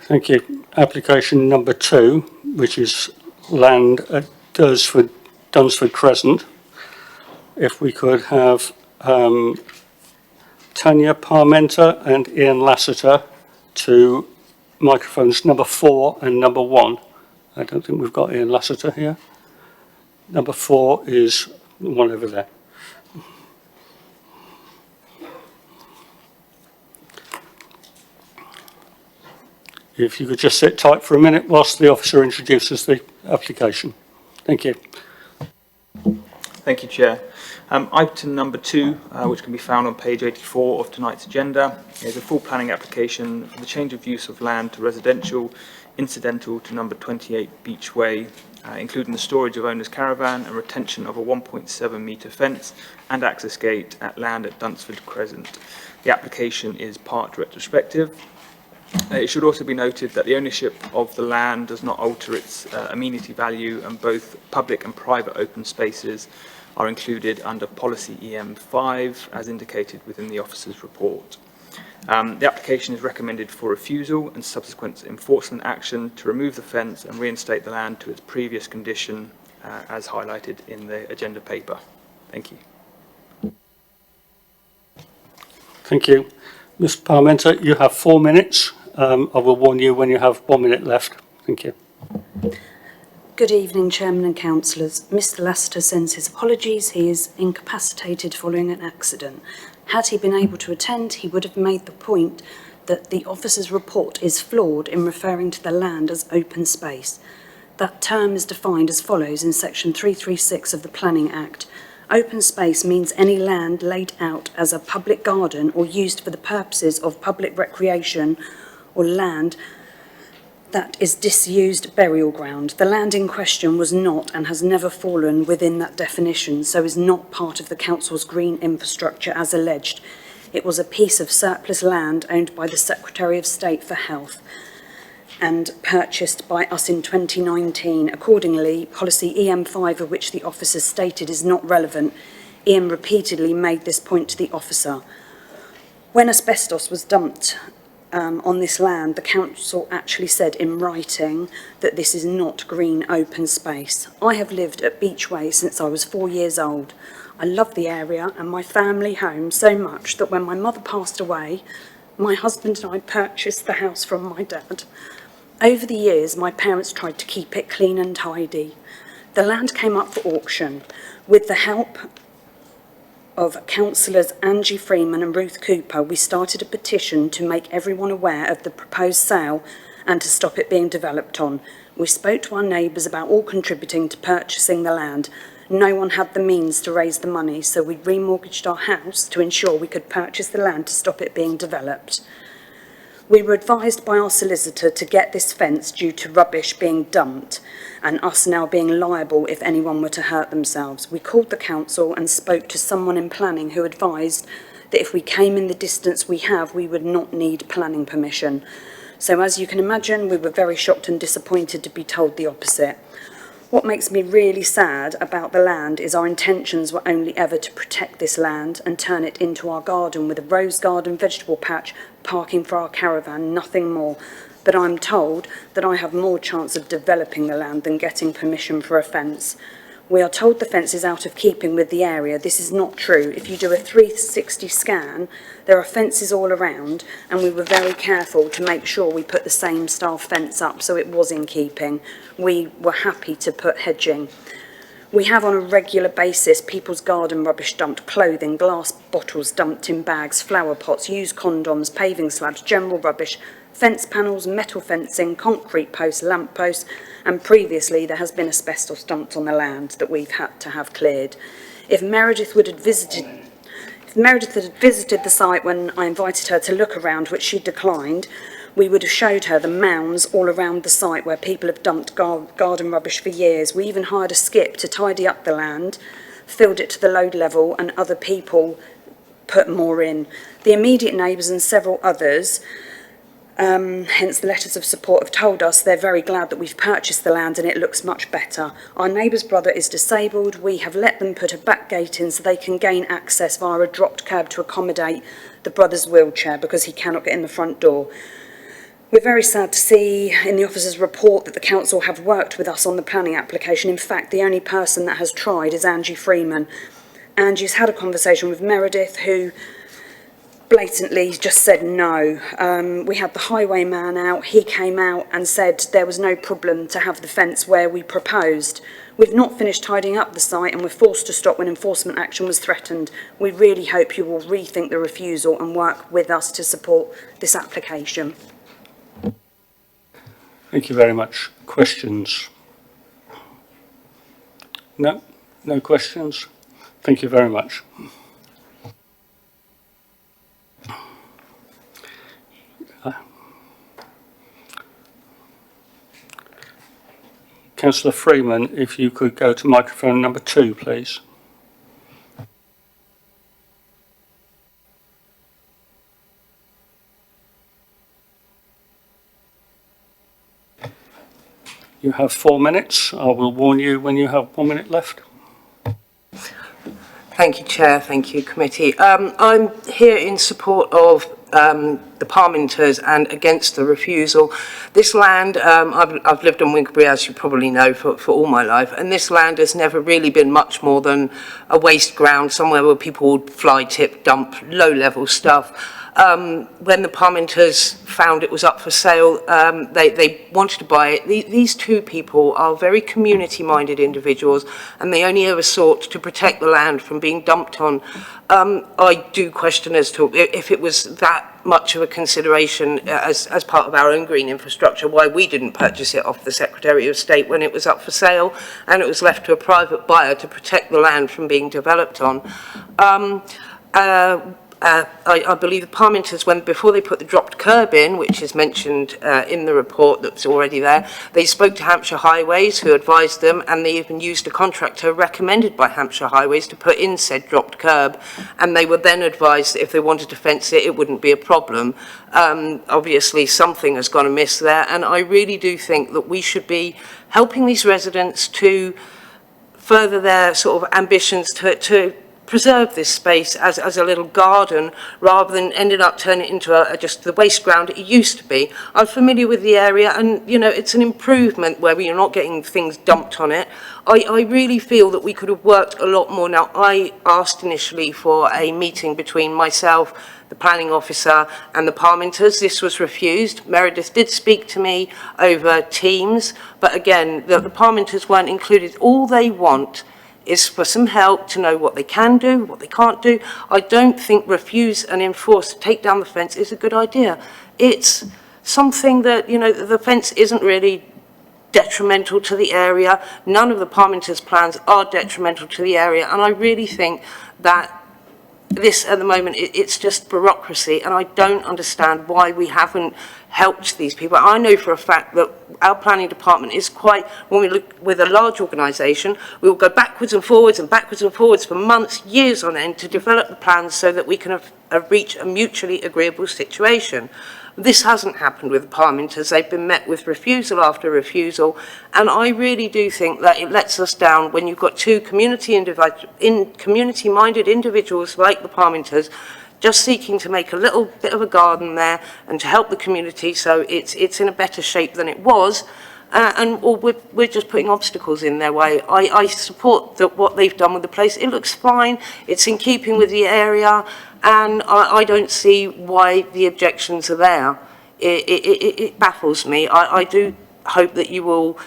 Thank you. Application number 2, which is land at Dunsford Crescent. If we could have Tanya Parmenter and Ian Lassiter to microphones number 4 and number 1. I don't think we've got Ian Lassiter here. Number 4 is the one over there. If you could just sit tight for a minute whilst the officer introduces the application. Thank you. Thank you, Chair. Item number 2, which can be found on page 84 of tonight's agenda, is a full planning application for the change of use of land to residential, incidental to number 28 Beachway, including the storage of owner's caravan and retention of a 1.7 metre fence and access gate at land at Dunsford Crescent. The application is part retrospective. It should also be noted that the ownership of the land does not alter its amenity value, and both public and private open spaces are included under policy EM5 as indicated within the officer's report. The application is recommended for refusal and subsequent enforcement action to remove the fence and reinstate the land to its previous condition as highlighted in the agenda paper. Thank you. Thank you. Ms. Parmenter, you have 4 minutes. I will warn you when you have 1 minute left. Thank you. Good evening, Chairman and Councillors. Mr Lassiter sends his apologies. He is incapacitated following an accident. Had he been able to attend, he would have made the point that the officer's report is flawed in referring to the land as open space. That term is defined as follows in section 336 of the Planning Act. Open space means any land laid out as a public garden or used for the purposes of public recreation or land that is disused burial ground. The land in question was not and has never fallen within that definition, so is not part of the council's green infrastructure as alleged. It was a piece of surplus land owned by the Secretary of State for Health and purchased by us in 2019. Accordingly, policy EM5, of which the officer stated is not relevant, Ian repeatedly made this point to the officer. When asbestos was dumped on this land, the council actually said in writing that this is not green open space. I have lived at Beachway since I was 4 years old. I love the area and my family home so much that when my mother passed away, my husband and I purchased the house from my dad. Over the years, my parents tried to keep it clean and tidy. The land came up for auction. With the help of councillors Angie Freeman and Ruth Cooper, we started a petition to make everyone aware of the proposed sale and to stop it being developed on. We spoke to our neighbours about all contributing to purchasing the land. No one had the means to raise the money, so we remortgaged our house to ensure we could purchase the land to stop it being developed. We were advised by our solicitor to get this fence due to rubbish being dumped and us now being liable if anyone were to hurt themselves. We called the council and spoke to someone in planning who advised that if we came in the distance we have, we would not need planning permission. So as you can imagine, we were very shocked and disappointed to be told the opposite. What makes me really sad about the land is our intentions were only ever to protect this land and turn it into our garden with a rose garden, vegetable patch, parking for our caravan, nothing more. But I'm told that I have more chance of developing the land than getting permission for a fence. We are told the fence is out of keeping with the area. This is not true. If you do a 360 scan, there are fences all around, and we were very careful to make sure we put the same style fence up so it was in keeping. We were happy to put hedging. We have on a regular basis people's garden rubbish dumped, clothing, glass bottles dumped in bags, flower pots, used condoms, paving slabs, general rubbish, fence panels, metal fencing, concrete posts, lamp posts, and previously there has been asbestos dumped on the land that we've had to have cleared. If Meredith had visited the site when I invited her to look around, which she declined, we would have showed her the mounds all around the site where people have dumped garden rubbish for years. We even hired a skip to tidy up the land, filled it to the load level, and other people put more in. The immediate neighbours and several others, hence the letters of support, have told us they're very glad that we've purchased the land and it looks much better. Our neighbour's brother is disabled. We have let them put a back gate in so they can gain access via a dropped curb to accommodate the brother's wheelchair because he cannot get in the front door. We're very sad to see in the officer's report that the council have worked with us on the planning application. In fact, the only person that has tried is Angie Freeman. Angie's had a conversation with Meredith, who blatantly just said no. We had the highwayman out. He came out and said there was no problem to have the fence where we proposed. We've not finished tidying up the site and we're forced to stop when enforcement action was threatened. We really hope you will rethink the refusal and work with us to support this application. Thank you very much. Questions? No? No questions? Thank you very much. Councillor Freeman, if you could go to microphone number 2, please. You have 4 minutes. I will warn you when you have 1 minute left. Thank you, Chair. Thank you, Committee. I'm here in support of the Parmenters and against the refusal. This land, I've lived in Winterbury, as you probably know, for all my life, and this land has never really been much more than a waste ground, somewhere where people would fly tip, dump low-level stuff. When the Parmenters found it was up for sale, they wanted to buy it. These two people are very community-minded individuals, and they only ever sought to protect the land from being dumped on. I do question as to if it was that much of a consideration as part of our own green infrastructure, why we didn't purchase it off the Secretary of State when it was up for sale, and it was left to a private buyer to protect the land from being developed on. I believe the Parmenters, before they put the dropped curb in, which is mentioned in the report that's already there, they spoke to Hampshire Highways, who advised them, and they even used a contractor recommended by Hampshire Highways to put in said dropped curb, and they were then advised that if they wanted to fence it, it wouldn't be a problem. Obviously, something has gone amiss there, and I really do think that we should be helping these residents to further their sort of ambitions to preserve this space as a little garden rather than ending up turning it into just the waste ground it used to be. I'm familiar with the area, and you know, it's an improvement where you're not getting things dumped on it. I really feel that we could have worked a lot more. Now, I asked initially for a meeting between myself, the planning officer and the Parmenters. This was refused. Meredith did speak to me over Teams, but again, the Parmenters weren't included. All they want is for some help to know what they can do, what they can't do. I don't think refuse and enforce to take down the fence is a good idea. It's something that, you know, the fence isn't really detrimental to the area. None of the Parmenters' plans are detrimental to the area, and I really think that this at the moment, it's just bureaucracy, and I don't understand why we haven't helped these people. I know for a fact that our planning department is quite, when we look with a large organisation, we will go backwards and forwards for months, years on end to develop the plans so that we can reach a mutually agreeable situation. This hasn't happened with the parliamenters. They've been met with refusal after refusal, and I really do think that it lets us down when you've got two community-minded individuals like the parliamenters just seeking to make a little bit of a garden there and to help the community so it's in a better shape than it was, or we're just putting obstacles in their way. I support what they've done with the place. It looks fine. It's in keeping with the area. And I don't see why the objections are there. It baffles me. I do hope that you will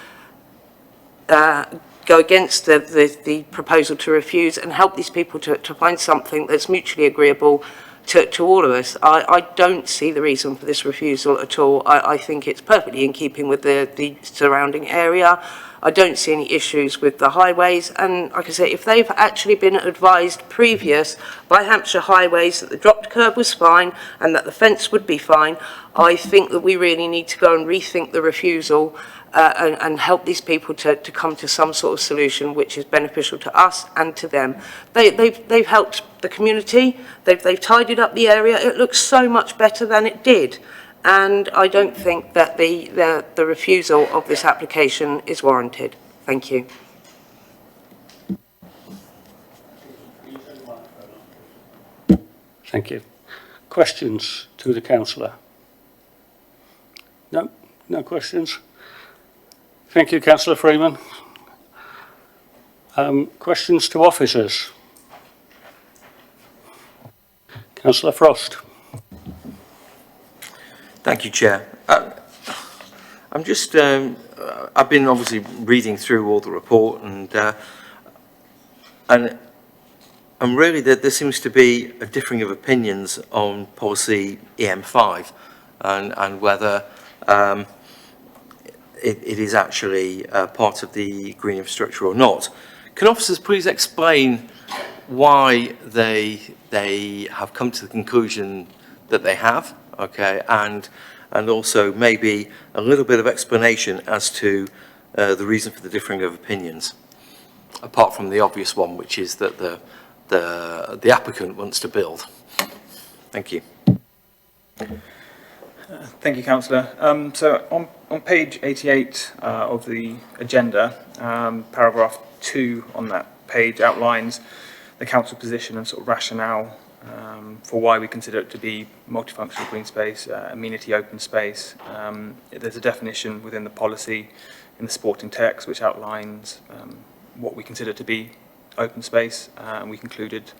go against the proposal to refuse and help these people to find something that's mutually agreeable to all of us. I don't see the reason for this refusal at all. I think it's perfectly in keeping with the surrounding area. I don't see any issues with the highways, and like I say, if they've actually been advised previous by Hampshire Highways that the dropped curb was fine and that the fence would be fine, I think that we really need to go and rethink the refusal and help these people to come to some sort of solution which is beneficial to us and to them. They've helped the community, they've tidied up the area, it looks so much better than it did. And I don't think that the refusal of this application is warranted. Thank you. Thank you. Questions to the councillor? No? No questions? Thank you, Councillor Freeman. Questions to officers? Councillor Frost. Thank you, Chair. I'm just, I've been obviously reading through all the report and really there seems to be a differing of opinions on policy EM5 and whether it is actually part of the green infrastructure or not. Can officers please explain why they have come to the conclusion that they have? Okay, and also maybe a little bit of explanation as to the reason for the differing of opinions, apart from the obvious one, which is that the applicant wants to build. Thank you. Thank you, Councillor. So on page 88 of the agenda, paragraph 2 on that page outlines the council position and sort of rationale for why we consider it to be multifunctional green space, amenity open space. There's a definition within the policy in the supporting text which outlines what we consider to be open space, and we concluded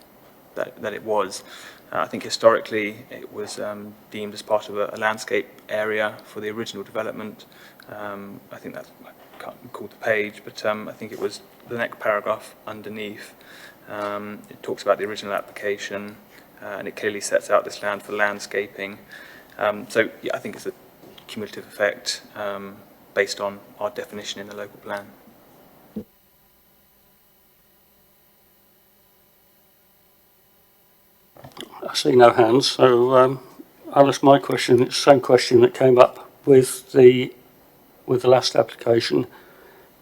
that it was. I think historically it was deemed as part of a landscape area for the original development. I think that's, I can't recall the page, but I think it was the next paragraph underneath. It talks about the original application, and it clearly sets out this land for landscaping. So yeah, I think it's a cumulative effect based on our definition in the local plan. I see no hands, so I'll ask my question. It's the same question that came up with the last application.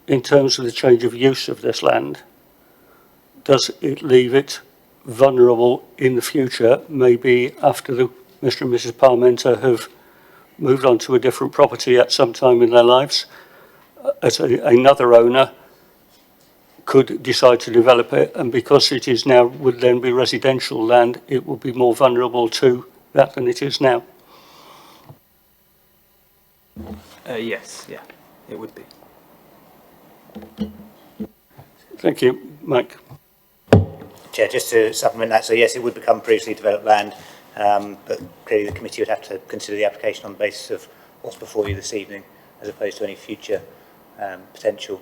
In terms of the change of use of this land, does it leave it vulnerable in the future, maybe after Mr. and Mrs. Parmenter have moved on to a different property at some time in their lives, as another owner could decide to develop it, and because it is now, would then be residential land, it will be more vulnerable to that than it is now? Yes, yeah, it would be. Thank you. Mike. Chair, just to supplement that, so yes, it would become previously developed land, but clearly the committee would have to consider the application on the basis of what's before you this evening, as opposed to any future potential,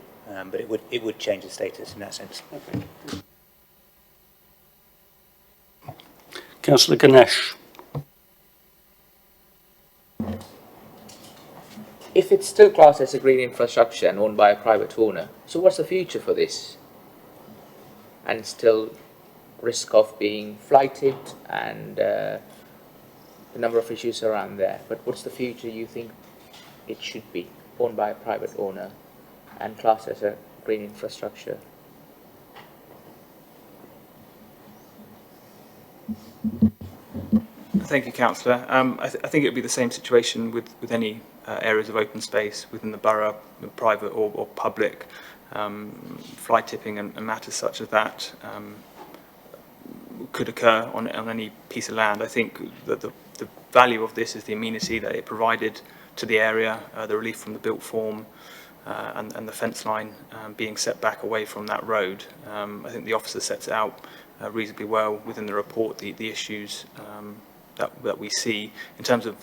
but it would change the status in that sense. Okay. Councillor Ganesh. If it's still classed as a green infrastructure and owned by a private owner, so what's the future for this? And still risk of being flighted and the number of issues around there. But what's the future you think it should be owned by a private owner and classed as a green infrastructure? Thank you, Councillor. I think it would be the same situation with any areas of open space within the borough, private or public. Fly tipping and matters such as that could occur on any piece of land. I think that the value of this is the amenity that it provided to the area, the relief from the built form, and the fence line being set back away from that road. I think the officer sets it out reasonably well within the report, the issues that we see in terms of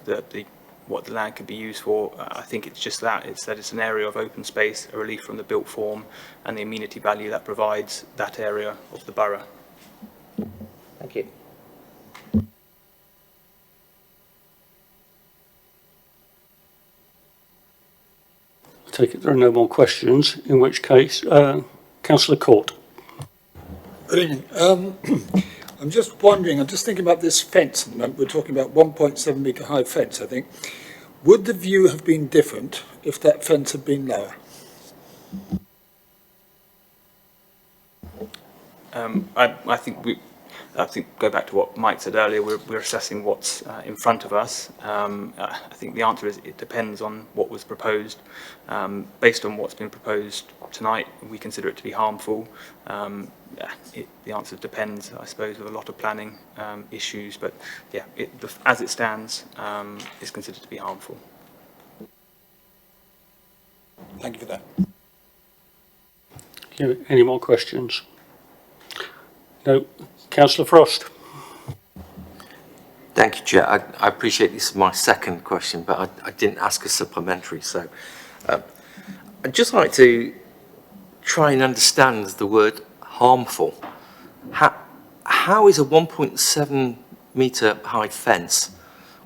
what the land could be used for. I think it's just that, it's an area of open space, a relief from the built form, and the amenity value that provides that area of the borough. Thank you. I take it there are no more questions, in which case, Councillor Court. Good evening. I'm just wondering, I'm just thinking about this fence. We're talking about 1.7 metre high fence, I think. Would the view have been different if that fence had been lower? I think go back to what Mike said earlier, we're assessing what's in front of us. I think the answer is it depends on what was proposed. Based on what's been proposed tonight, we consider it to be harmful. The answer depends, I suppose, with a lot of planning issues, but yeah, as it stands, it's considered to be harmful. Thank you for that. Any more questions? No. Councillor Frost. Thank you, Chair. I appreciate this is my second question, but I didn't ask a supplementary. So I'd just like to try and understand the word harmful. How is a 1.7 metre high fence,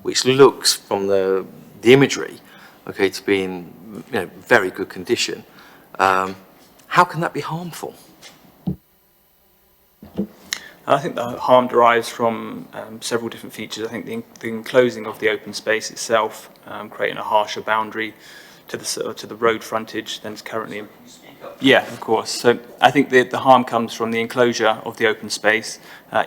which looks from the imagery, okay, to be in very good condition, how can that be harmful? I think the harm derives from several different features. I think the enclosing of the open space itself, creating a harsher boundary to the road frontage than is currently. Yeah, of course. So I think the harm comes from the enclosure of the open space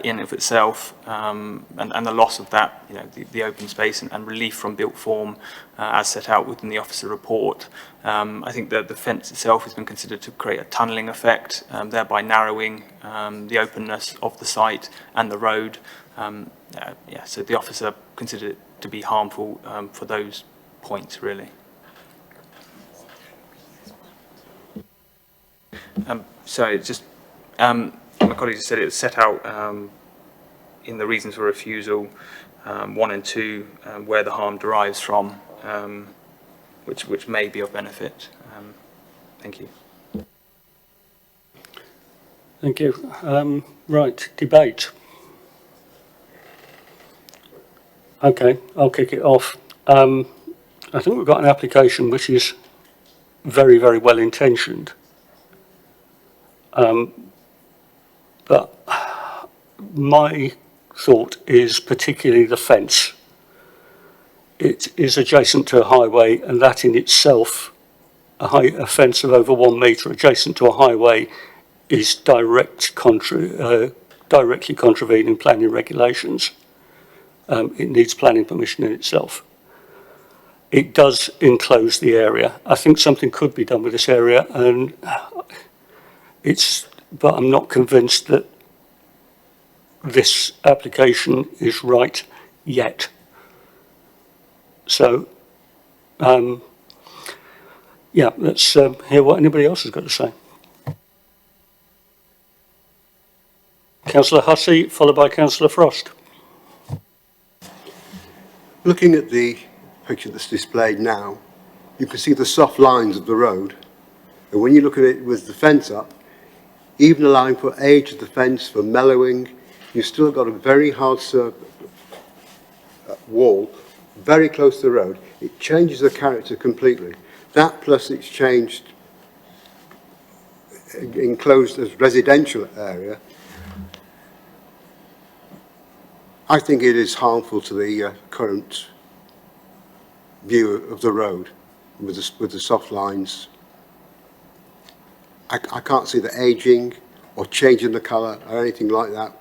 in and of itself, and the loss of that, the open space and relief from built form as set out within the officer report. I think that the fence itself has been considered to create a tunnelling effect, thereby narrowing the openness of the site and the road. So the officer considered it to be harmful for those points, really. So it's just, my colleague just said it was set out in the reasons for refusal 1 and 2, where the harm derives from, which may be of benefit. Thank you. Thank you. Right, debate. Okay, I'll kick it off. I think we've got an application which is very, very well intentioned. But my thought is particularly the fence. It is adjacent to a highway, and that in itself, a fence of over 1 metre adjacent to a highway, is directly contravening planning regulations. It needs planning permission in itself. It does enclose the area. I think something could be done with this area, and but I'm not convinced that this application is right yet. So, let's hear what anybody else has got to say. Councillor Hussey, followed by Councillor Frost. Looking at the picture that's displayed now, you can see the soft lines of the road. And when you look at it with the fence up, even allowing for age of the fence, for mellowing, you've still got a very hard wall, very close to the road. It changes the character completely. That plus it's changed, enclosed as residential area. I think it is harmful to the current view of the road with the soft lines. I can't see the ageing or changing the colour or anything like that.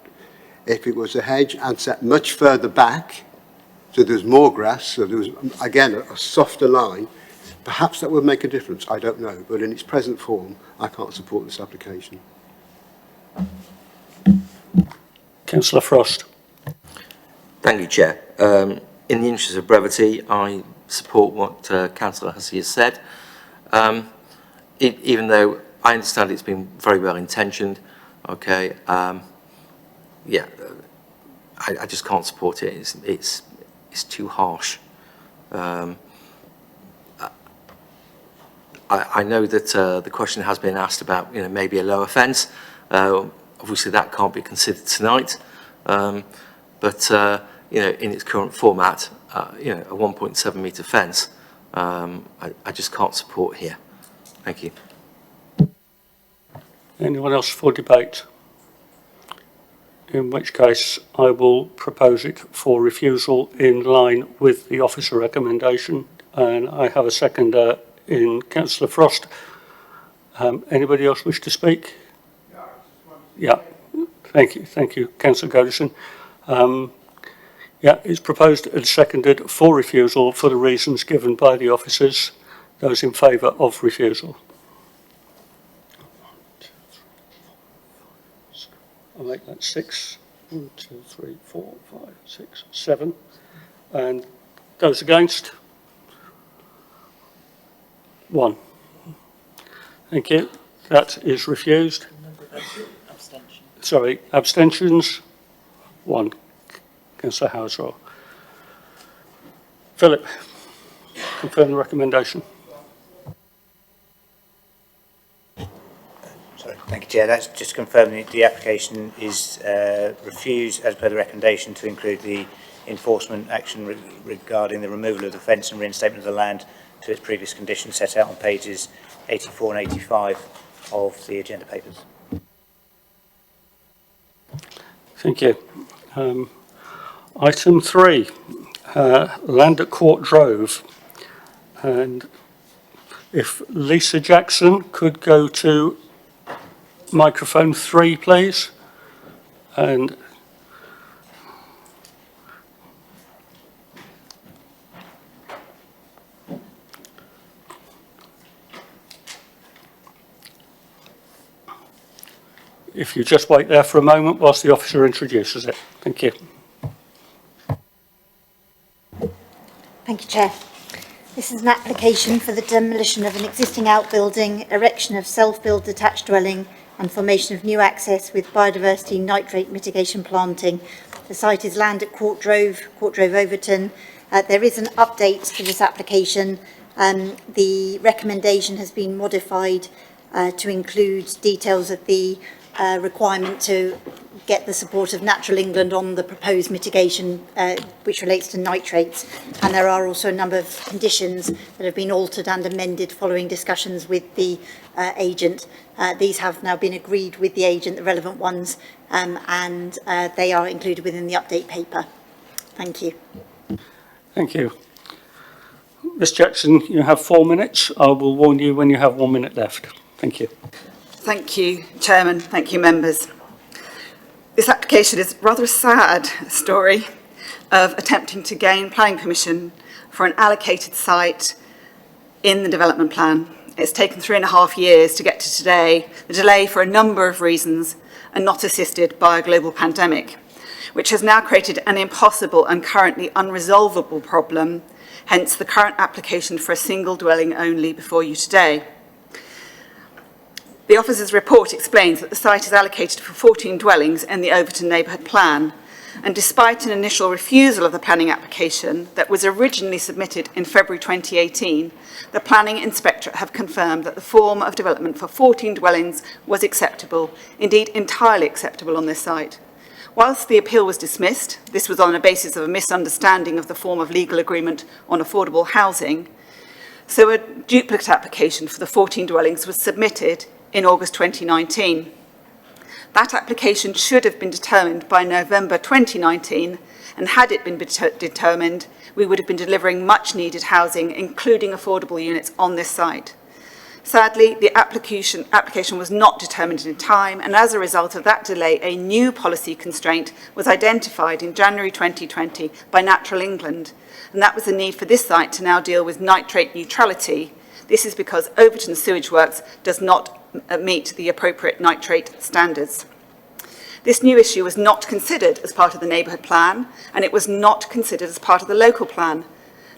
If it was a hedge and set much further back, so there's more grass, so there was, again, a softer line, perhaps that would make a difference, I don't know. But in its present form, I can't support this application. Councillor Frost. Thank you, Chair. In the interest of brevity, I support what Councillor Hussey has said. Even though I understand it's been very well intentioned, okay, yeah, I just can't support it. It's too harsh. I know that the question has been asked about, maybe a lower fence. Obviously, that can't be considered tonight. But in its current format, a 1.7 metre fence, I just can't support here. Thank you. Anyone else for debate? In which case, I will propose it for refusal in line with the officer recommendation. And I have a seconder in Councillor Frost. Anybody else wish to speak? Yeah, thank you, Councillor Godison. Yeah, it's proposed and seconded for refusal for the reasons given by the officers. Those in favour of refusal? I'll make that 6. 1, 2, 3, 4, 5, 6, 7. And those against? 1. Thank you. That is refused. Sorry, abstentions? 1. Councillor Houserow. Philip, confirm the recommendation. Sorry, thank you, Chair. That's just confirming the application is refused as per the recommendation to include the enforcement action regarding the removal of the fence and reinstatement of the land to its previous condition set out on pages 84 and 85 of the agenda papers. Thank you. Item 3, land at Court Drove. And if Lisa Jackson could go to microphone 3, please. And if you just wait there for a moment whilst the officer introduces it. Thank you. Thank you, Chair. This is an application for the demolition of an existing outbuilding, erection of self-built detached dwelling and formation of new access with biodiversity nitrate mitigation planting. The site is land at Court Drove, Overton. There is an update to this application. The recommendation has been modified to include details of the requirement to get the support of Natural England on the proposed mitigation which relates to nitrates, and there are also a number of conditions that have been altered and amended following discussions with the agent. These have now been agreed with the agent, the relevant ones, and they are included within the update paper. Thank you. Thank you. Ms Jackson, you have 4 minutes. I will warn you when you have 1 minute left. Thank you. Thank you, Chairman. Thank you, members. This application is rather a sad story of attempting to gain planning permission for an allocated site in the development plan. It's taken 3.5 years to get to today, the delay for a number of reasons and not assisted by a global pandemic, which has now created an impossible and currently unresolvable problem, hence the current application for a single dwelling only before you today. The officer's report explains that the site is allocated for 14 dwellings in the Overton neighbourhood plan, and despite an initial refusal of the planning application that was originally submitted in February 2018, the planning inspectorate have confirmed that the form of development for 14 dwellings was acceptable, indeed entirely acceptable on this site. Whilst the appeal was dismissed, this was on a basis of a misunderstanding of the form of legal agreement on affordable housing, so a duplicate application for the 14 dwellings was submitted in August 2019. That application should have been determined by November 2019, and had it been determined, we would have been delivering much needed housing, including affordable units on this site. Sadly, the application was not determined in time, and as a result of that delay, a new policy constraint was identified in January 2020 by Natural England, and that was the need for this site to now deal with nitrate neutrality. This is because Overton Sewage Works does not meet the appropriate nitrate standards. This new issue was not considered as part of the neighbourhood plan, and it was not considered as part of the local plan.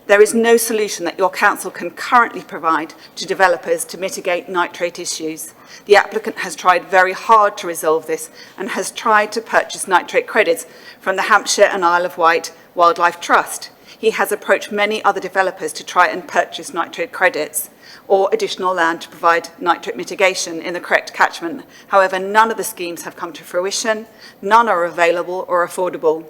There is no solution that your council can currently provide to developers to mitigate nitrate issues. The applicant has tried very hard to resolve this and has tried to purchase nitrate credits from the Hampshire and Isle of Wight Wildlife Trust. He has approached many other developers to try and purchase nitrate credits or additional land to provide nitrate mitigation in the correct catchment. However, none of the schemes have come to fruition, none are available or affordable.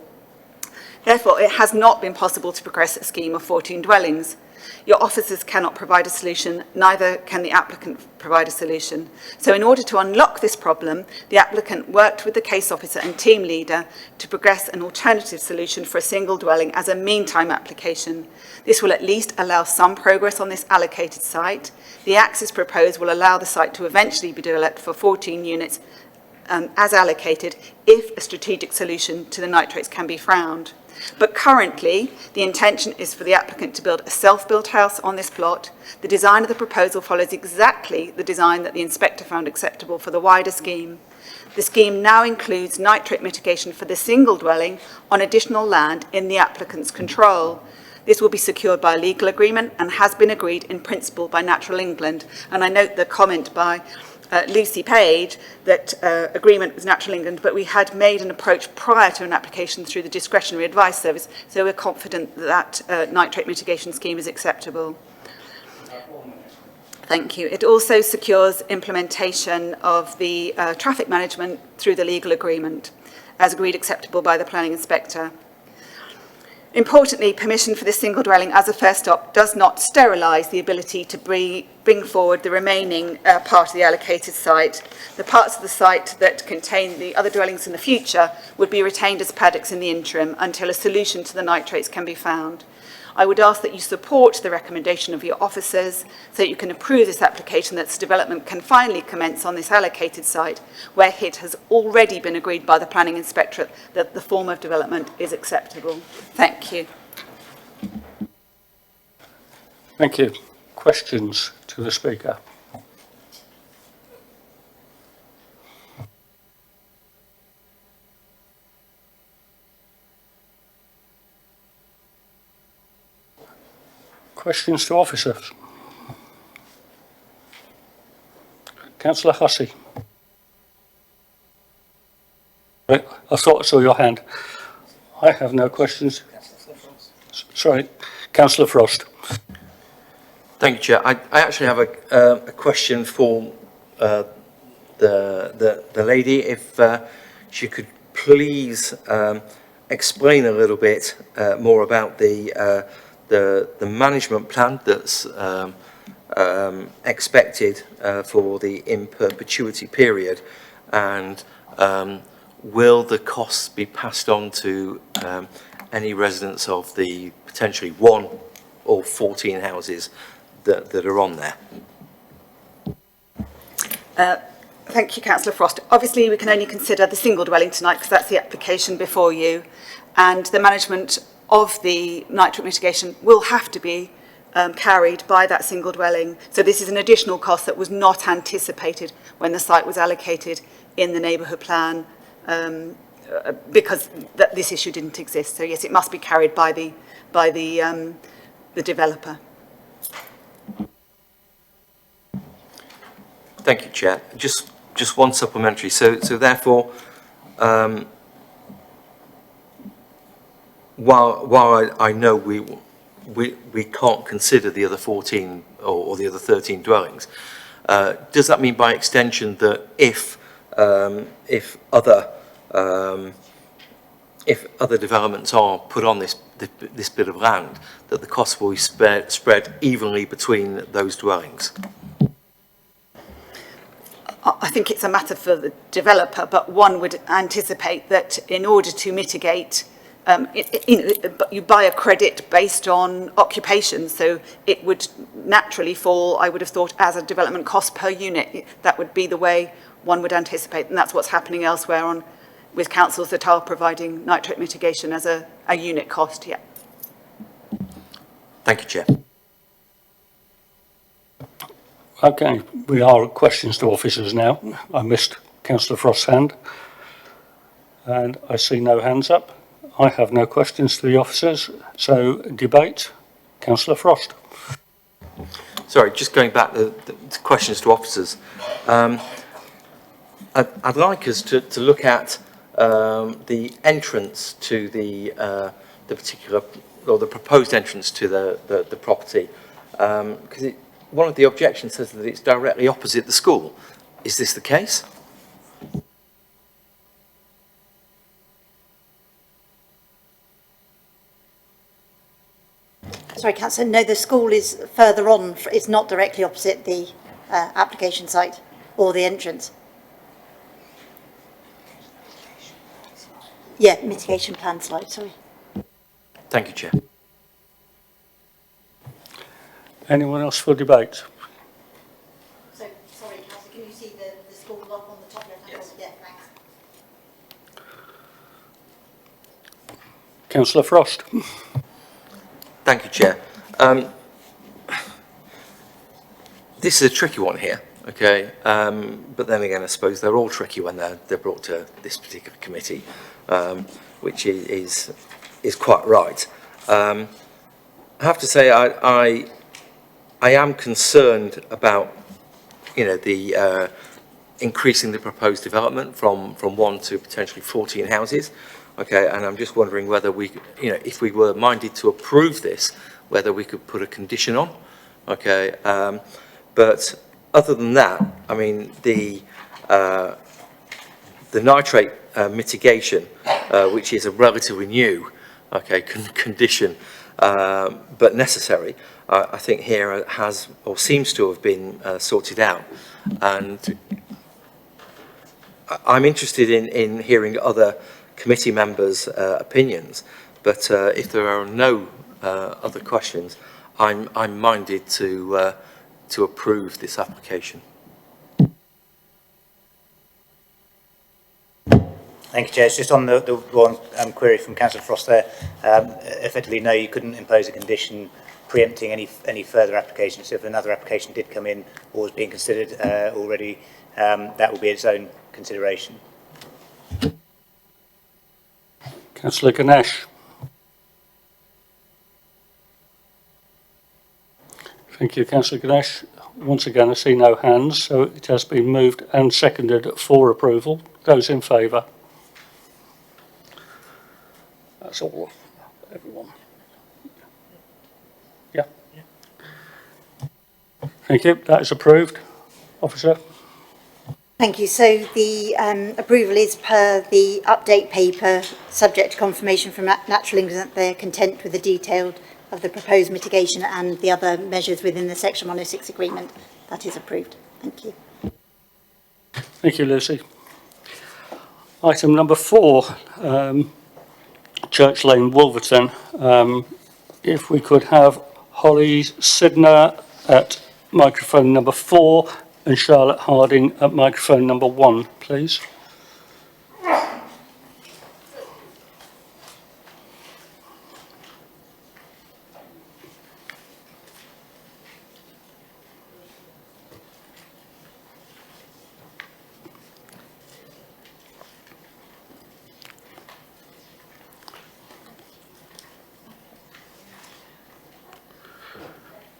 Therefore, it has not been possible to progress a scheme of 14 dwellings. Your officers cannot provide a solution, neither can the applicant provide a solution. So in order to unlock this problem, the applicant worked with the case officer and team leader to progress an alternative solution for a single dwelling as a meantime application. This will at least allow some progress on this allocated site. The axis proposed will allow the site to eventually be developed for 14 units as allocated if a strategic solution to the nitrates can be found. But currently, the intention is for the applicant to build a self-built house on this plot. The design of the proposal follows exactly the design that the inspector found acceptable for the wider scheme. The scheme now includes nitrate mitigation for the single dwelling on additional land in the applicant's control. This will be secured by a legal agreement and has been agreed in principle by Natural England. And I note the comment by Lucy Page that agreement with Natural England, but we had made an approach prior to an application through the discretionary advice service, so we're confident that nitrate mitigation scheme is acceptable. Thank you. It also secures implementation of the traffic management through the legal agreement, as agreed acceptable by the planning inspector. Importantly, permission for this single dwelling as a first stop does not sterilise the ability to bring forward the remaining part of the allocated site. The parts of the site that contain the other dwellings in the future would be retained as paddocks in the interim until a solution to the nitrates can be found. I would ask that you support the recommendation of your officers so that you can approve this application, that this development can finally commence on this allocated site where it has already been agreed by the planning inspectorate that the form of development is acceptable. Thank you. Thank you. Questions to the speaker? Questions to officers? Councillor Hussey. I thought I saw your hand. I have no questions. Sorry, Councillor Frost. Thank you, Chair. I actually have a question for the lady. If she could please explain a little bit more about the management plan that's expected for the in perpetuity period, and will the costs be passed on to any residents of the potentially 1 or 14 houses that are on there? Thank you, Councillor Frost. Obviously, we can only consider the single dwelling tonight because that's the application before you, and the management of the nitrate mitigation will have to be carried by that single dwelling. So this is an additional cost that was not anticipated when the site was allocated in the neighbourhood plan, because this issue didn't exist. So yes, it must be carried by the developer. Thank you, Chair. Just one supplementary. So therefore, while I know we can't consider the other 14 or the other 13 dwellings, does that mean by extension that if other developments are put on this bit of land, that the costs will be spread evenly between those dwellings? I think it's a matter for the developer, but one would anticipate that in order to mitigate, you buy a credit based on occupation, so it would naturally fall, I would have thought, as a development cost per unit. That would be the way one would anticipate, and that's what's happening elsewhere with councils that are providing nitrate mitigation as a unit cost, yeah. Thank you, Chair. Okay, we are at questions to officers now. I missed Councillor Frost's hand, and I see no hands up. I have no questions to the officers, so debate. Councillor Frost. Sorry, just going back to questions to officers. I'd like us to look at the entrance to the particular, or the proposed entrance to the property, because one of the objections says that it's directly opposite the school. Is this the case? Sorry, Councillor, no, the school is further on, it's not directly opposite the application site or the entrance. Yeah, mitigation plan slide, sorry. Thank you, Chair. Anyone else for debate? So, sorry, Councillor, can you see the school up on the top left hand corner? Yeah, thanks. Councillor Frost. Thank you, Chair. This is a tricky one here, okay? But then again, I suppose they're all tricky when they're brought to this particular committee, which is quite right. I have to say, I am concerned about, the increasing the proposed development from 1 to potentially 14 houses. Okay, and I'm just wondering whether we, if we were minded to approve this, whether we could put a condition on. Okay, but other than that, I mean, the nitrate mitigation, which is a relatively new, condition, but necessary, I think here has or seems to have been sorted out, and I'm interested in hearing other committee members' opinions, but if there are no other questions, I'm minded to approve this application. Thank you, Chair. It's just on the one query from Councillor Frost there. Effectively, no, you couldn't impose a condition preempting any further applications. So if another application did come in or was being considered already, that will be its own consideration. Councillor Ganesh. Thank you, Councillor Ganesh. Once again, I see no hands, so it has been moved and seconded for approval. Those in favour? That's all, everyone. Yeah. Thank you. That is approved. Officer. Thank you. So the approval is per the update paper, subject to confirmation from Natural England that they are content with the detail of the proposed mitigation and the other measures within the Section 106 agreement. That is approved. Thank you. Thank you, Lucy. Item number 4, Church Lane, Wolverton. If we could have Holly Sidner at microphone number 4 and Charlotte Harding at microphone number 1, please.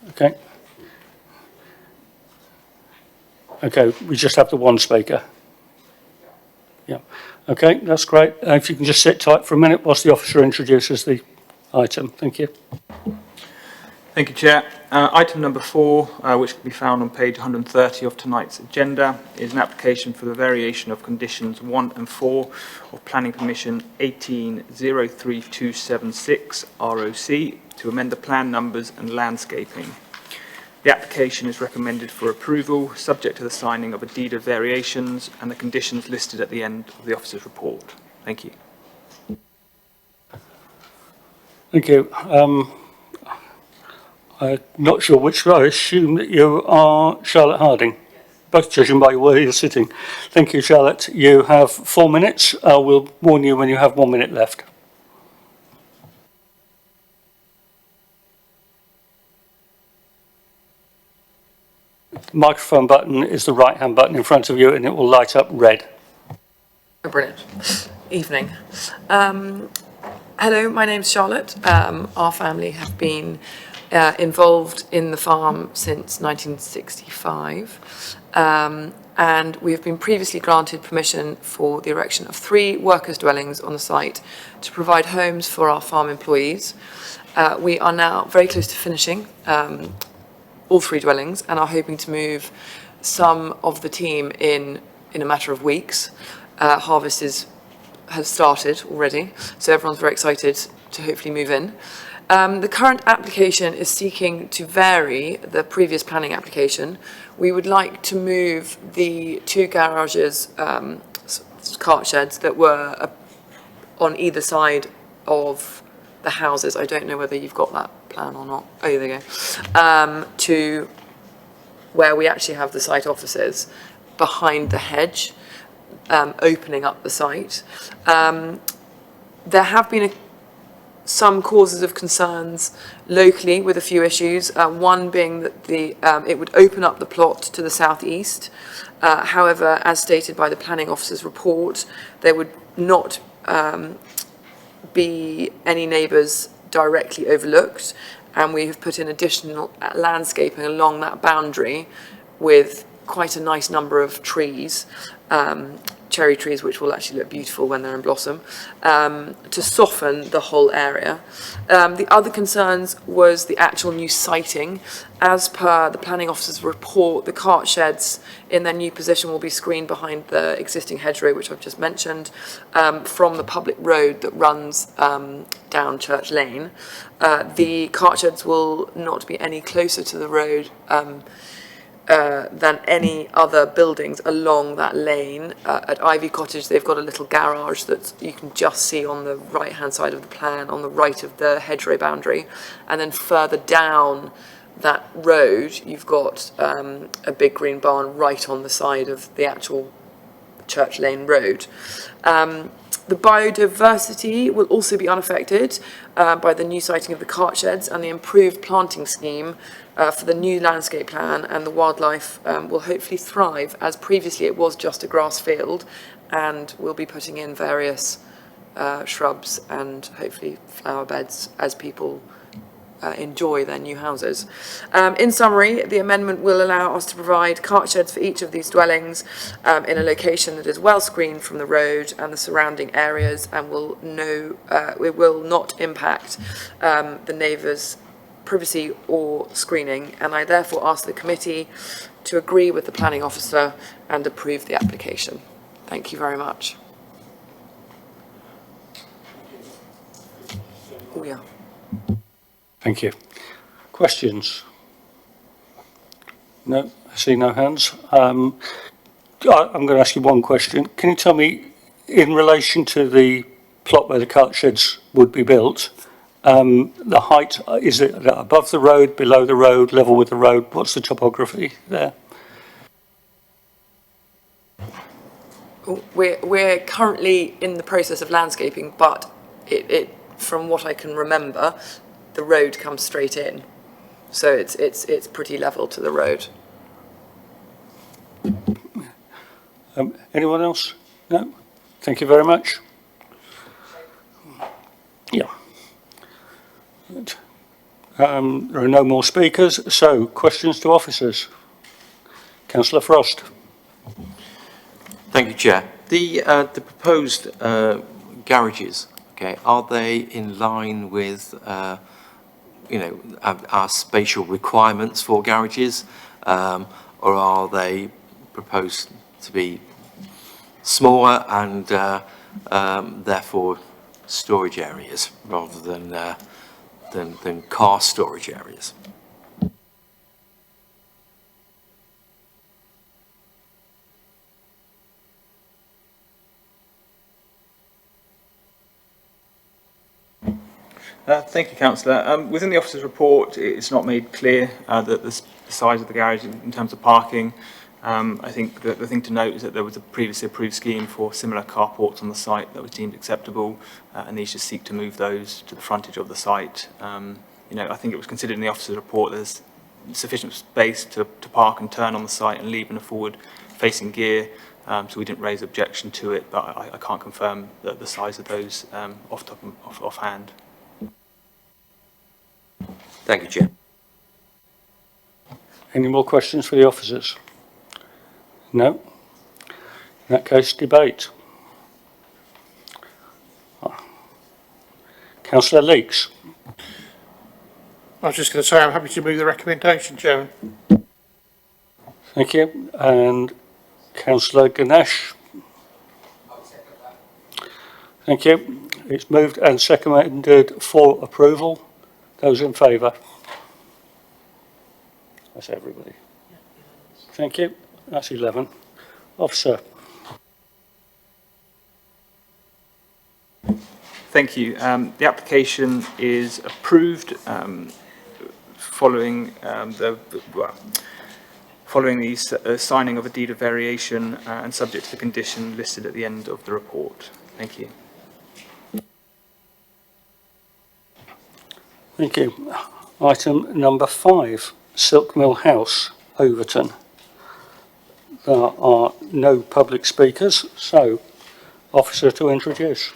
Okay. Okay, we just have the one speaker. Yeah. Okay, that's great. If you can just sit tight for a minute whilst the officer introduces the item. Thank you. Thank you, Chair. Item number 4, which can be found on page 130 of tonight's agenda, is an application for the variation of conditions 1 and 4 of Planning Permission 18-03276 ROC to amend the plan numbers and landscaping. The application is recommended for approval, subject to the signing of a deed of variations and the conditions listed at the end of the officer's report. Thank you. Thank you. I'm not sure which, I assume that you are Charlotte Harding, both judging by where you're sitting. Thank you, Charlotte. You have 4 minutes. I will warn you when you have 1 minute left. The microphone button is the right-hand button in front of you and it will light up red. Brilliant. Evening. Hello, my name's Charlotte. Our family have been involved in the farm since 1965. And we have been previously granted permission for the erection of 3 workers' dwellings on the site to provide homes for our farm employees. We are now very close to finishing all 3 dwellings and are hoping to move some of the team in a matter of weeks. Harvest has started already, so everyone's very excited to hopefully move in. The current application is seeking to vary the previous planning application. We would like to move the 2 garages, cart sheds that were on either side of the houses. I don't know whether you've got that plan or not. Oh, there you go. To where we actually have the site offices behind the hedge, opening up the site. There have been some causes of concerns locally with a few issues, one being that it would open up the plot to the southeast. However, as stated by the planning officer's report, there would not be any neighbours directly overlooked, and we have put in additional landscaping along that boundary with quite a nice number of trees, cherry trees, which will actually look beautiful when they're in blossom, to soften the whole area. The other concerns was the actual new siting. As per the planning officer's report, the cart sheds in their new position will be screened behind the existing hedgerow, which I've just mentioned, from the public road that runs down Church Lane. The cart sheds will not be any closer to the road than any other buildings along that lane. At Ivy Cottage, they've got a little garage that you can just see on the right-hand side of the plan, on the right of the hedgerow boundary. And then further down that road, you've got a big green barn right on the side of the actual Church Lane Road. The biodiversity will also be unaffected by the new siting of the cart sheds, and the improved planting scheme for the new landscape plan, and the wildlife will hopefully thrive, as previously it was just a grass field, and we'll be putting in various shrubs and hopefully flower beds as people enjoy their new houses. In summary, the amendment will allow us to provide cart sheds for each of these dwellings in a location that is well screened from the road and the surrounding areas, and it will not impact the neighbours' privacy or screening, and I therefore ask the committee to agree with the planning officer and approve the application. Thank you very much. Oh yeah. Thank you. Questions? No, I see no hands. I'm going to ask you one question. Can you tell me, in relation to the plot where the cart sheds would be built, the height, is it above the road, below the road, level with the road? What's the topography there? We're currently in the process of landscaping, but it from what I can remember, the road comes straight in, so it's pretty level to the road. Anyone else? No? Thank you very much. Yeah. Good. There are no more speakers, so questions to officers. Councillor Frost. Thank you, Chair. The proposed garages, okay, are they in line with our spatial requirements for garages, or are they proposed to be smaller and therefore storage areas rather than car storage areas? Thank you, Councillor. Within the officer's report, it's not made clear that the size of the garage in terms of parking. I think that the thing to note is that there was a previously approved scheme for similar carports on the site that was deemed acceptable, and these just seek to move those to the frontage of the site. I think it was considered in the officer's report there's sufficient space to park and turn on the site and leave in a forward-facing gear, so we didn't raise objection to it, but I can't confirm the size of those offhand. Thank you, Chair. Any more questions for the officers? No? In that case, debate. Councillor Leeks. I was just going to say I'm happy to move the recommendation, Chairman. Thank you. And Councillor Ganesh. Thank you. It's moved and seconded for approval. Those in favour? That's everybody. Thank you. That's 11. Officer. Thank you. The application is approved following the signing of a deed of variation and subject to the condition listed at the end of the report. Thank you. Thank you. Item number 5, Silk Mill House, Overton. There are no public speakers, so officer to introduce.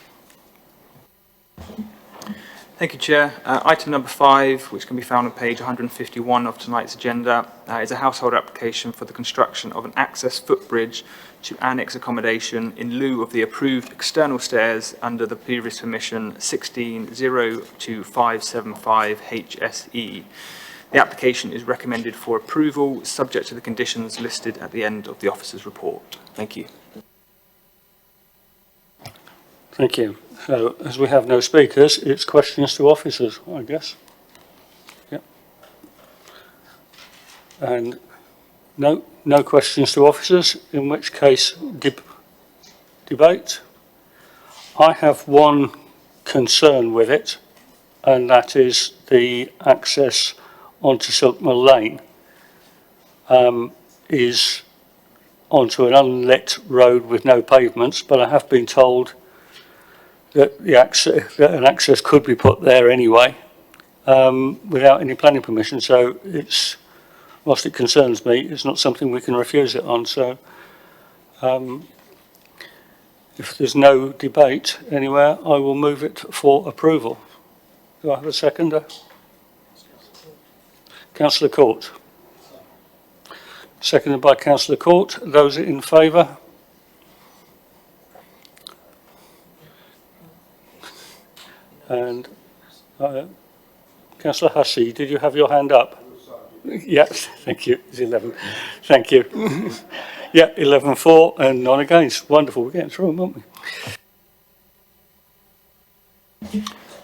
Thank you, Chair. Item number 5, which can be found on page 151 of tonight's agenda, is a household application for the construction of an access footbridge to annex accommodation in lieu of the approved external stairs under the previous permission 16.02575 HSE. The application is recommended for approval, subject to the conditions listed at the end of the officer's report. Thank you. Thank you. So, as we have no speakers, it's questions to officers, I guess. Yep. And no questions to officers, in which case debate. I have one concern with it, and that is the access onto Silk Mill Lane is onto an unlit road with no pavements, but I have been told that that an access could be put there anyway without any planning permission. So whilst it concerns me, it's not something we can refuse it on. So if there's no debate anywhere, I will move it for approval. Do I have a seconder? Councillor Court. Seconded by Councillor Court. Those in favour? And Councillor Hussey, did you have your hand up? Yes, thank you. It's 11. Thank you. Yeah, 11-4 and none against. Wonderful. We're getting through them, aren't we?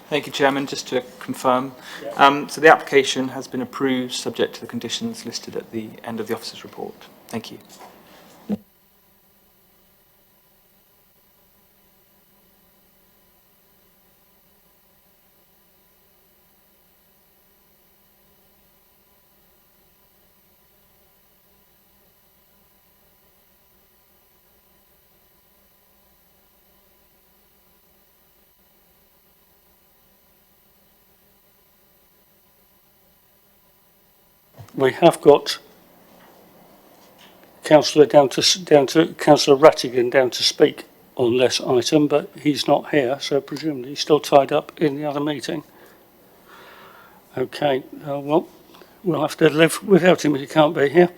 Thank you, Chairman. Just to confirm, so the application has been approved subject to the conditions listed at the end of the officer's report. Thank you. We have got Councillor Councillor Rattigan down to speak on this item, but he's not here, so presumably he's still tied up in the other meeting. Okay, well, we'll have to live without him if he can't be here.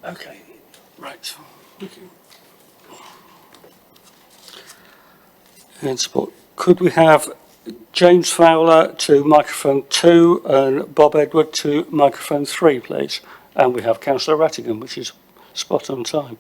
Okay, right. Thank you. And support. Could we have James Fowler to microphone 2 and Bob Edward to microphone 3, please? And we have Councillor Rattigan, which is spot on time.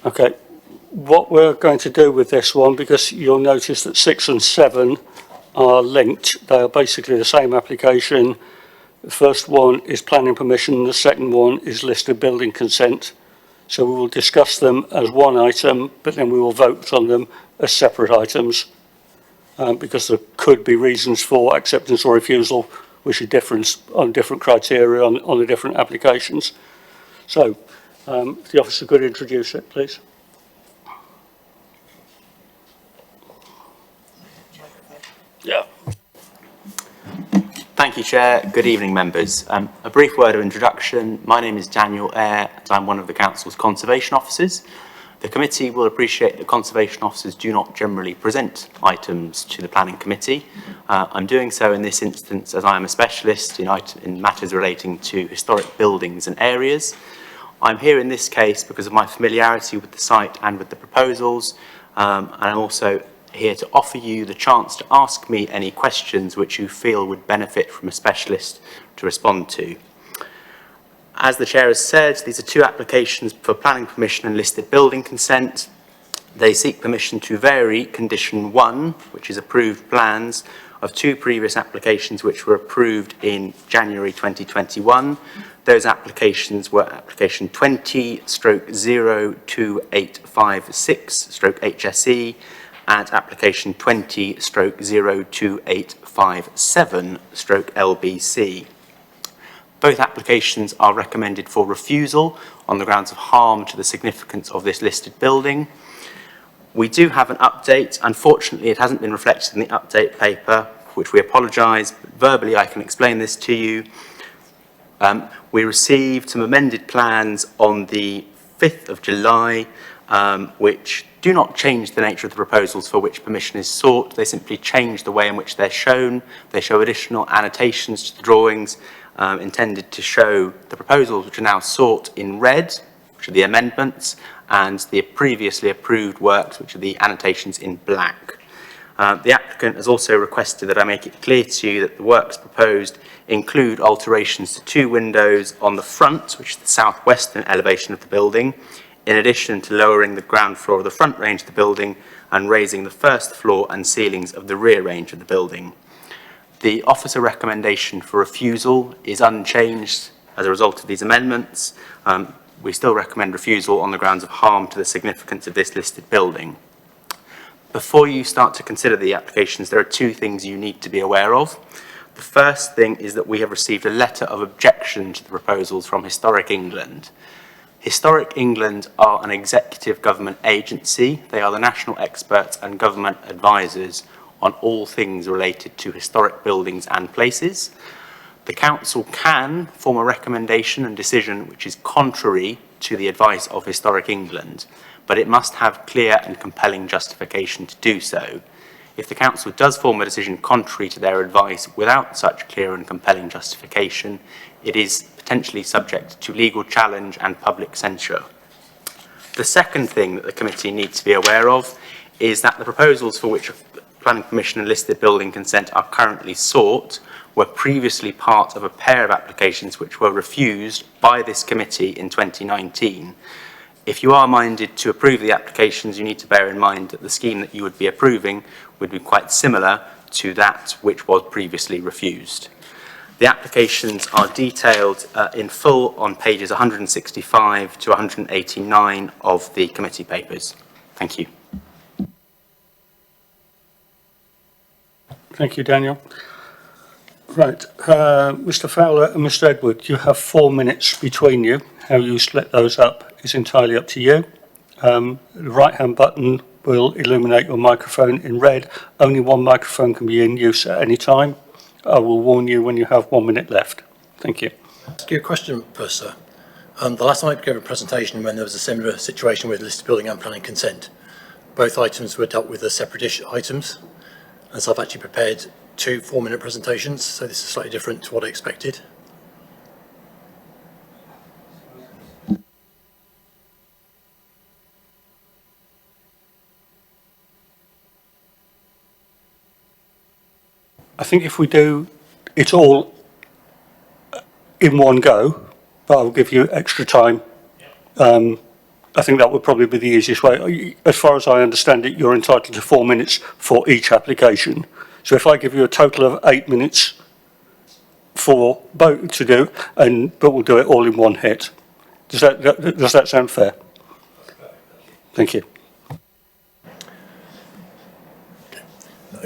Okay, what we're going to do with this one, because you'll notice that 6 and 7 are linked, they are basically the same application. The first one is planning permission, the second one is listed building consent. So we will discuss them as one item, but then we will vote on them as separate items, because there could be reasons for acceptance or refusal, which are different on different criteria on the different applications. So, if the officer could introduce it, please. Yeah. Thank you, Chair. Good evening, members. A brief word of introduction. My name is Daniel Eyre, and I'm one of the Council's Conservation Officers. The committee will appreciate that Conservation Officers do not generally present items to the Planning Committee. I'm doing so in this instance as I am a specialist in matters relating to historic buildings and areas. I'm here in this case because of my familiarity with the site and with the proposals, and I'm also here to offer you the chance to ask me any questions which you feel would benefit from a specialist to respond to. As the Chair has said, these are two applications for planning permission and listed building consent. They seek permission to vary condition 1, which is approved plans, of two previous applications which were approved in January 2021. Those applications were application 20/02856/HSE and application 20/02857/LBC. Both applications are recommended for refusal on the grounds of harm to the significance of this listed building. We do have an update. Unfortunately, it hasn't been reflected in the update paper, which we apologise, but verbally I can explain this to you. We received some amended plans on the 5th of July, which do not change the nature of the proposals for which permission is sought. They simply change the way in which they're shown. They show additional annotations to the drawings intended to show the proposals which are now sought in red, which are the amendments, and the previously approved works, which are the annotations in black. The applicant has also requested that I make it clear to you that the works proposed include alterations to two windows on the front, which is the southwestern elevation of the building, in addition to lowering the ground floor of the front range of the building and raising the first floor and ceilings of the rear range of the building. The officer recommendation for refusal is unchanged as a result of these amendments. We still recommend refusal on the grounds of harm to the significance of this listed building. Before you start to consider the applications, there are two things you need to be aware of. The first thing is that we have received a letter of objection to the proposals from Historic England. Historic England are an executive government agency. They are the national experts and government advisors on all things related to historic buildings and places. The Council can form a recommendation and decision which is contrary to the advice of Historic England, but it must have clear and compelling justification to do so. If the Council does form a decision contrary to their advice without such clear and compelling justification, it is potentially subject to legal challenge and public censure. The second thing that the committee needs to be aware of is that the proposals for which planning permission and listed building consent are currently sought were previously part of a pair of applications which were refused by this committee in 2019. If you are minded to approve the applications, you need to bear in mind that the scheme that you would be approving would be quite similar to that which was previously refused. The applications are detailed in full on pages 165 to 189 of the committee papers. Thank you. Thank you, Daniel. Right, Mr. Fowler and Mr. Edward, you have 4 minutes between you. How you split those up is entirely up to you. The right-hand button will illuminate your microphone in red. Only one microphone can be in use at any time. I will warn you when you have 1 minute left. Thank you. Ask you a question first, sir. The last time I gave a presentation when there was a similar situation with listed building and planning consent, both items were dealt with as separate items, and so I've actually prepared 2 4-minute presentations, so this is slightly different to what I expected. I think if we do it all in one go, but I'll give you extra time I think that would probably be the easiest way. As far as I understand it, you're entitled to 4 minutes for each application. So if I give you a total of 8 minutes for both to do, but we'll do it all in one hit. Does that sound fair? Thank you.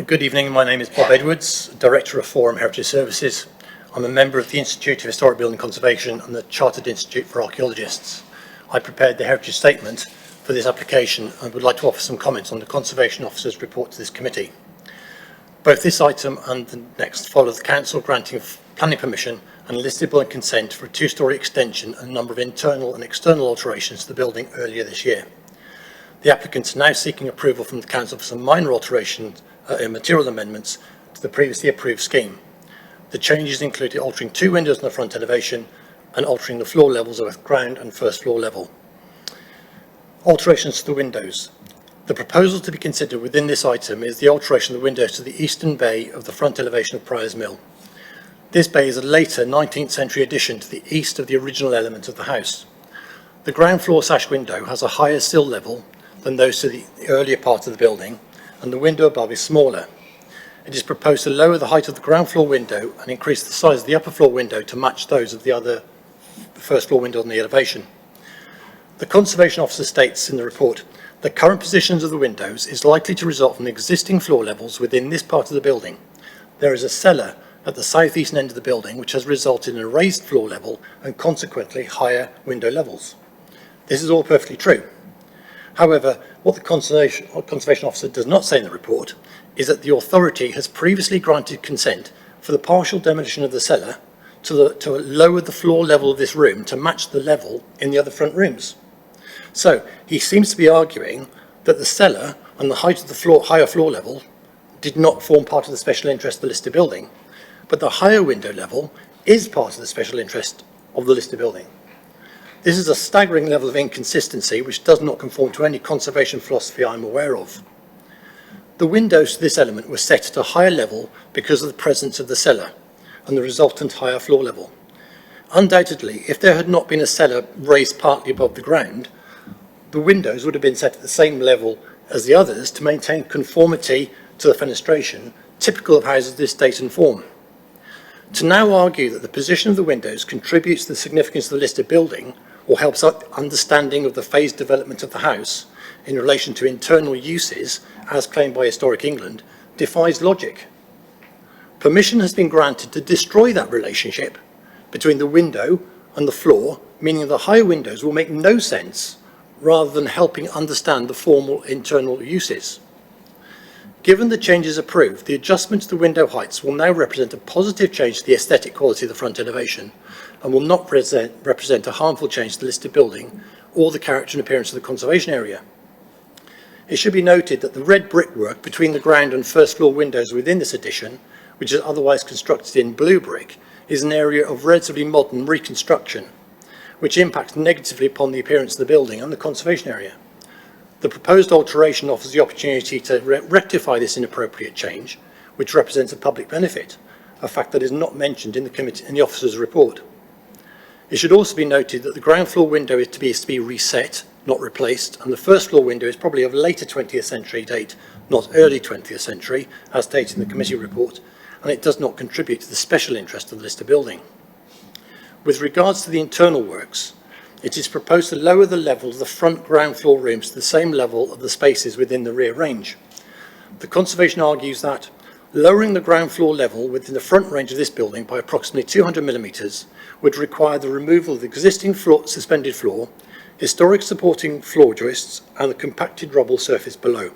Good evening, my name is Bob Edwards, Director of Forum Heritage Services. I'm a member of the Institute of Historic Building Conservation and the Chartered Institute for Archaeologists. I prepared the heritage statement for this application and would like to offer some comments on the Conservation Officer's report to this committee. Both this item and the next follow the Council granting of planning permission and listed building consent for a two-storey extension and a number of internal and external alterations to the building earlier this year. The applicants are now seeking approval from the Council for some minor alterations and material amendments to the previously approved scheme. The changes included altering 2 windows in the front elevation and altering the floor levels of both ground and first floor level. Alterations to the windows. The proposal to be considered within this item is the alteration of the windows to the eastern bay of the front elevation of Priors Mill. This bay is a later 19th century addition to the east of the original element of the house. The ground floor sash window has a higher sill level than those to the earlier part of the building, and the window above is smaller. It is proposed to lower the height of the ground floor window and increase the size of the upper floor window to match those of the other first floor window on the elevation. The Conservation Officer states in the report, the current positions of the windows is likely to result from the existing floor levels within this part of the building. There is a cellar at the southeastern end of the building which has resulted in a raised floor level and consequently higher window levels. This is all perfectly true. However, what the Conservation Officer does not say in the report is that the authority has previously granted consent for the partial demolition of the cellar to lower the floor level of this room to match the level in the other front rooms. So he seems to be arguing that the cellar and the height of the higher floor level did not form part of the special interest of the listed building, but the higher window level is part of the special interest of the listed building. This is a staggering level of inconsistency which does not conform to any conservation philosophy I'm aware of. The windows to this element were set at a higher level because of the presence of the cellar and the resultant higher floor level. Undoubtedly, if there had not been a cellar raised partly above the ground, the windows would have been set at the same level as the others to maintain conformity to the fenestration typical of houses of this date and form. To now argue that the position of the windows contributes to the significance of the listed building or helps understanding of the phased development of the house in relation to internal uses, as claimed by Historic England, defies logic. Permission has been granted to destroy that relationship between the window and the floor, meaning the higher windows will make no sense rather than helping understand the formal internal uses. Given the changes approved, the adjustment to the window heights will now represent a positive change to the aesthetic quality of the front elevation and will not represent a harmful change to the listed building or the character and appearance of the conservation area. It should be noted that the red brickwork between the ground and first floor windows within this addition, which is otherwise constructed in blue brick, is an area of relatively modern reconstruction, which impacts negatively upon the appearance of the building and the conservation area. The proposed alteration offers the opportunity to rectify this inappropriate change, which represents a public benefit, a fact that is not mentioned in the officer's report. It should also be noted that the ground floor window is to be reset, not replaced, and the first floor window is probably of later 20th century date, not early 20th century, as stated in the committee report, and it does not contribute to the special interest of the listed building. With regards to the internal works, it is proposed to lower the level of the front ground floor rooms to the same level of the spaces within the rear range. The Conservation argues that lowering the ground floor level within the front range of this building by approximately 200 millimetres would require the removal of the existing suspended floor, historic supporting floor joists and the compacted rubble surface below.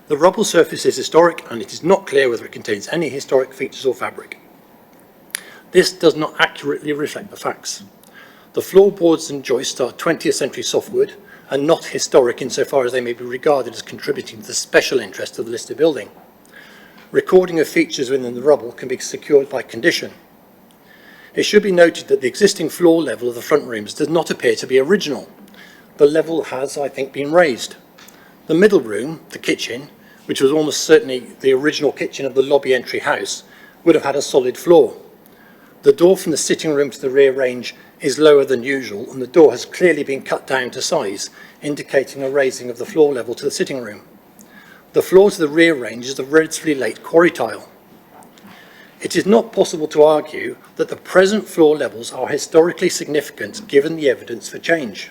The rubble surface is historic and it is not clear whether it contains any historic features or fabric. This does not accurately reflect the facts. The floorboards and joists are 20th century softwood and not historic insofar as they may be regarded as contributing to the special interest of the listed building. Recording of features within the rubble can be secured by condition. It should be noted that the existing floor level of the front rooms does not appear to be original. The level has, I think, been raised. The middle room, the kitchen, which was almost certainly the original kitchen of the lobby entry house, would have had a solid floor. The door from the sitting room to the rear range is lower than usual, and the door has clearly been cut down to size, indicating a raising of the floor level to the sitting room. The floor to the rear range is of relatively late quarry tile. It is not possible to argue that the present floor levels are historically significant given the evidence for change.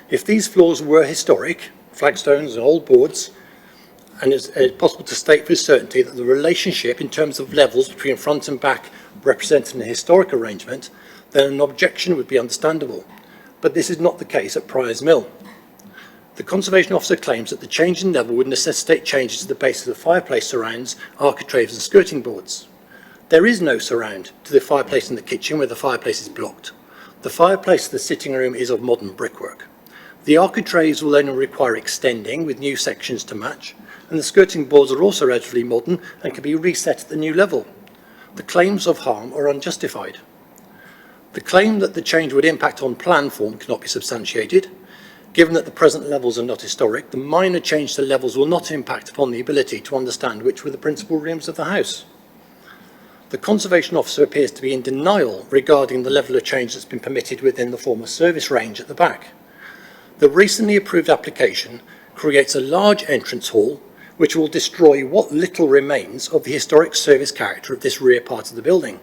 If these floors were historic, flagstones and old boards, and it's possible to state with certainty that the relationship in terms of levels between front and back represented a historic arrangement, then an objection would be understandable. But this is not the case at Priors Mill. The Conservation Officer claims that the change in level would necessitate changes to the base of the fireplace surrounds, architraves and skirting boards. There is no surround to the fireplace in the kitchen where the fireplace is blocked. The fireplace of the sitting room is of modern brickwork. The architraves will only require extending with new sections to match, and the skirting boards are also relatively modern and can be reset at the new level. The claims of harm are unjustified. The claim that the change would impact on plan form cannot be substantiated. Given that the present levels are not historic, the minor change to levels will not impact upon the ability to understand which were the principal rooms of the house. The Conservation Officer appears to be in denial regarding the level of change that's been permitted within the former service range at the back. The recently approved application creates a large entrance hall which will destroy what little remains of the historic service character of this rear part of the building.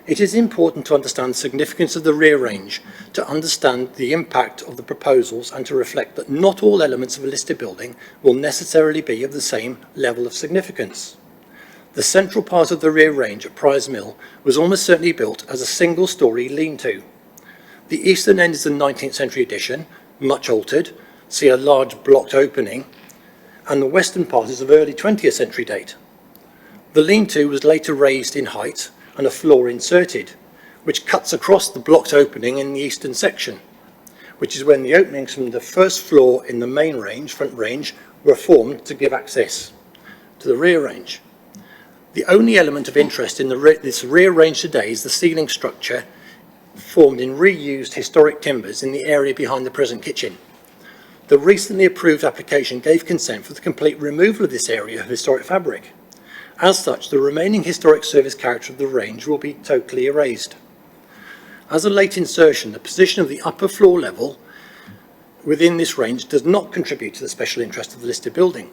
It is important to understand the significance of the rear range, to understand the impact of the proposals and to reflect that not all elements of a listed building will necessarily be of the same level of significance. The central part of the rear range at Priors Mill was almost certainly built as a single-storey lean-to. The eastern end is the 19th century addition, much altered, see a large blocked opening, and the western part is of early 20th century date. The lean-to was later raised in height and a floor inserted, which cuts across the blocked opening in the eastern section, which is when the openings from the first floor in the main range, front range, were formed to give access to the rear range. The only element of interest in this rear range today is the ceiling structure formed in reused historic timbers in the area behind the present kitchen. The recently approved application gave consent for the complete removal of this area of historic fabric. As such, the remaining historic service character of the range will be totally erased. As a late insertion, the position of the upper floor level within this range does not contribute to the special interest of the listed building.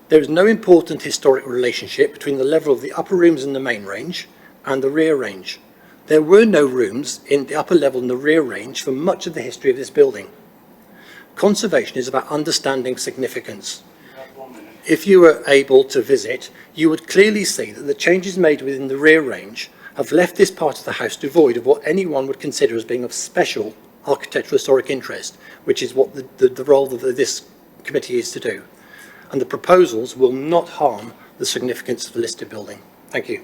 There is no important historic relationship between the level of the upper rooms in the main range and the rear range. There were no rooms in the upper level in the rear range for much of the history of this building. Conservation is about understanding significance. If you were able to visit, you would clearly see that the changes made within the rear range have left this part of the house devoid of what anyone would consider as being of special architectural historic interest, which is what the role of this committee is to do. And the proposals will not harm the significance of the listed building. Thank you.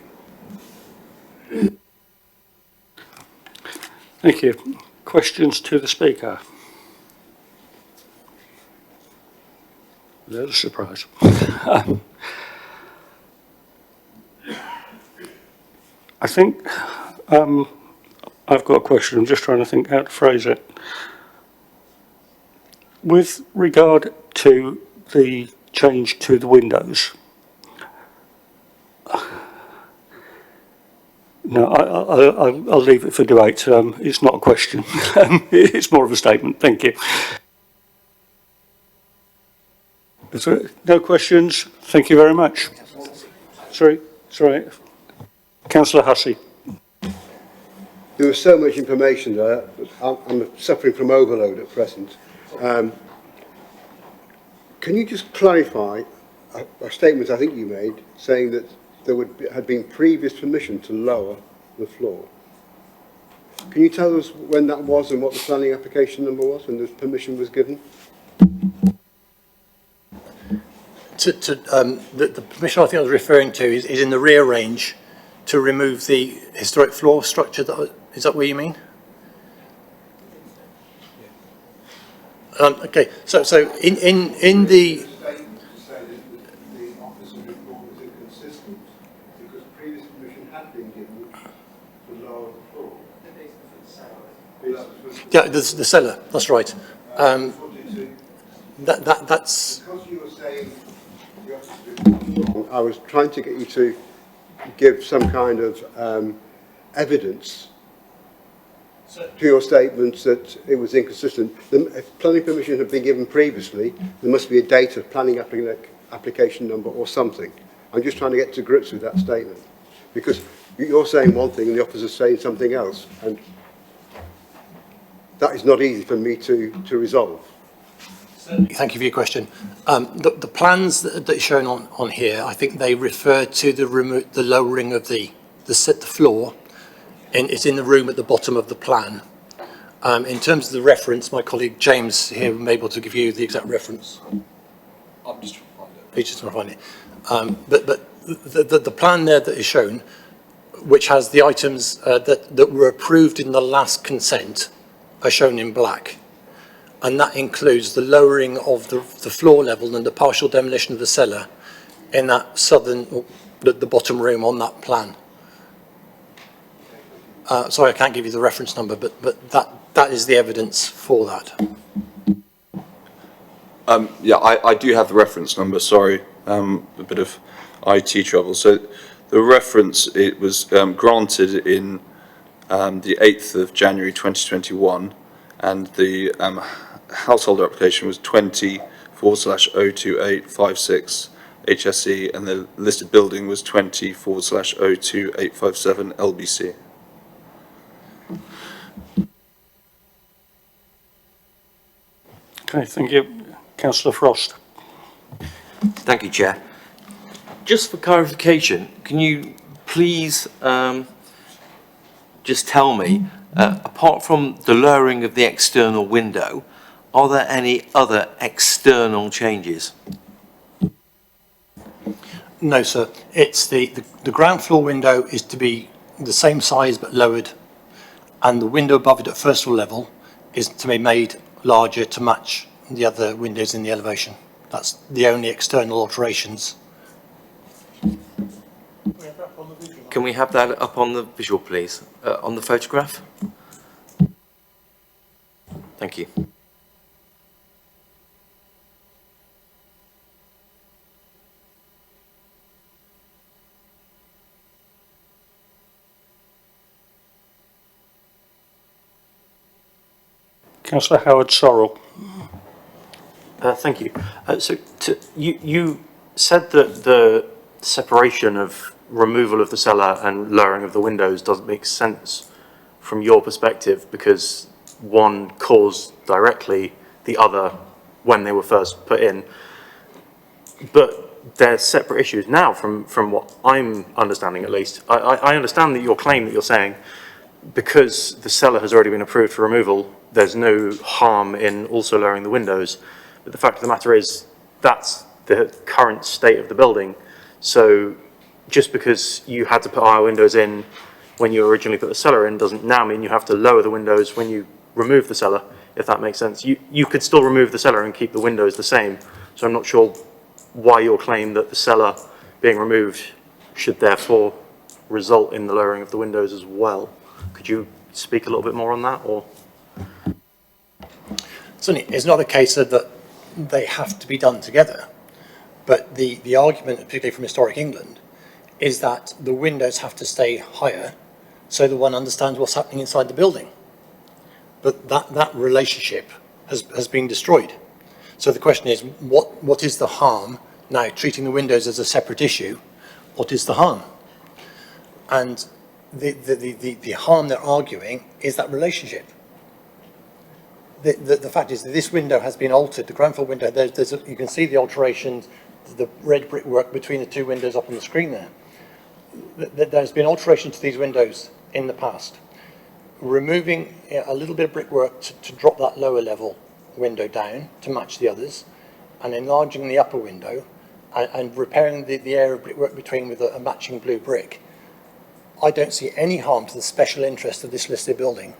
Thank you. Questions to the Speaker? There's a surprise. I think I've got a question. I'm just trying to think how to phrase it. With regard to the change to the windows, no, I'll leave it for debate. It's not a question. It's more of a statement. Thank you. Is there no questions? Thank you very much. Sorry. Councillor Hussey. There was so much information there. I'm suffering from overload at present. Can you just clarify a statement I think you made saying that there had been previous permission to lower the floor? Can you tell us when that was and what the planning application number was when the permission was given? The permission I think I was referring to is in the rear range to remove the historic floor structure. Is that what you mean? Okay, so in the yeah, the cellar. That's right. That's. Because you were saying I was trying to get you to give some kind of evidence to your statements that it was inconsistent. If planning permission had been given previously, there must be a date of planning application number or something. I'm just trying to get to grips with that statement, because you're saying one thing and the opposite's saying something else, and that is not easy for me to resolve. Thank you for your question. The plans that are shown on here, I think they refer to the lowering of the floor. It's in the room at the bottom of the plan. In terms of the reference, my colleague James here may be able to give you the exact reference. I'm just trying to find it. He's just trying to find it. But the plan there that is shown, which has the items that were approved in the last consent, are shown in black. And that includes the lowering of the floor level and the partial demolition of the cellar in that the bottom room on that plan. Sorry, I can't give you the reference number, but that is the evidence for that. Yeah, I do have the reference number, sorry, a bit of IT trouble. So the reference, it was granted in the 8th of January 2021, and the householder application was 20/02856 HSE, and the listed building was 20/02857 LBC. Okay, thank you. Councillor Frost. Thank you, Chair. Just for clarification, can you please just tell me, apart from the lowering of the external window, are there any other external changes? No, sir. It's the ground floor window is to be the same size but lowered, and the window above it at first floor level is to be made larger to match the other windows in the elevation. That's the only external alterations. Can we have that up on the visual, please? On the photograph? Thank you. Councillor Howard Sorrell. Thank you. You said that the separation of removal of the cellar and lowering of the windows doesn't make sense from your perspective because one caused directly the other when they were first put in. But they're separate issues now from what I'm understanding, at least. I understand that your claim that you're saying because the cellar has already been approved for removal, there's no harm in also lowering the windows. But the fact of the matter is that's the current state of the building. So just because you had to put higher windows in when you originally put the cellar in doesn't now mean you have to lower the windows when you remove the cellar, if that makes sense. You could still remove the cellar and keep the windows the same. So I'm not sure why your claim that the cellar being removed should therefore result in the lowering of the windows as well. Could you speak a little bit more on that, or? Certainly, it's not a case of that they have to be done together, but the argument, particularly from historic England, is that the windows have to stay higher so that one understands what's happening inside the building. But that relationship has been destroyed. So the question is, what is the harm? Now, treating the windows as a separate issue, what is the harm? And the harm they're arguing is that relationship. The fact is that this window has been altered, the ground floor window, you can see the alterations, the red brickwork between the two windows up on the screen there. There's been alteration to these windows in the past. Removing a little bit of brickwork to drop that lower level window down to match the others, and enlarging the upper window, and repairing the area of brickwork between with a matching blue brick. I don't see any harm to the special interest of this listed building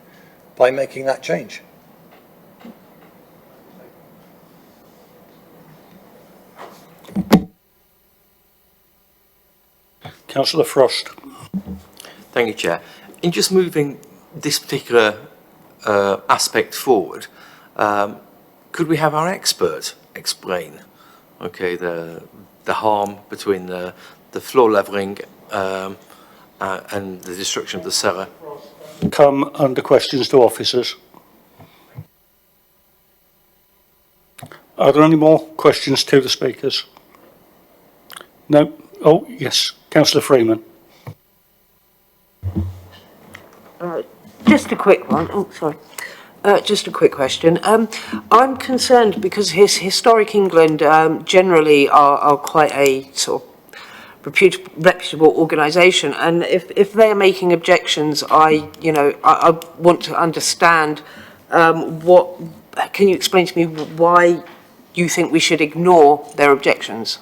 by making that change. Councillor Frost. Thank you, Chair. In just moving this particular aspect forward, could we have our expert explain, okay, the harm between the floor levelling and the destruction of the cellar. Come under questions to officers. Are there any more questions to the speakers? No? Oh, yes. Councillor Freeman. Just a quick one. Oh, sorry. Just a quick question. I'm concerned because Historic England generally are quite a sort of reputable organisation, and if they're making objections, I want to understand what. Can you explain to me why you think we should ignore their objections?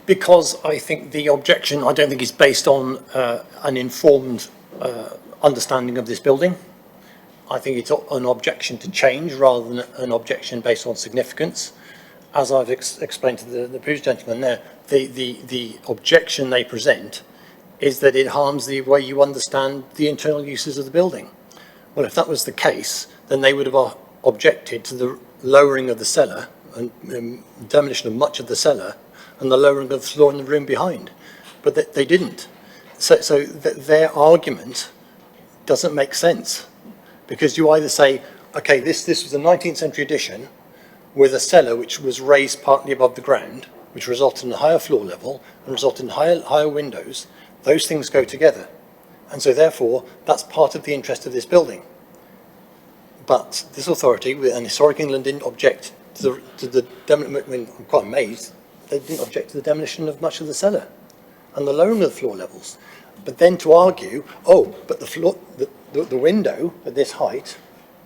Because I think the objection, I don't think is based on an informed understanding of this building. I think it's an objection to change rather than an objection based on significance. As I've explained to the previous gentleman there, the objection they present is that it harms the way you understand the internal uses of the building. Well, if that was the case, then they would have objected to the lowering of the cellar and demolition of much of the cellar and the lowering of the floor in the room behind. But they didn't. So their argument doesn't make sense, because you either say, okay, this was a 19th century addition with a cellar which was raised partly above the ground, which resulted in a higher floor level and resulted in higher windows. Those things go together. And so therefore, that's part of the interest of this building. But this authority, and Historic England, didn't object to the demolition. I mean, I'm quite amazed. They didn't object to the demolition of much of the cellar and the lowering of the floor levels. But then to argue, oh, but the window at this height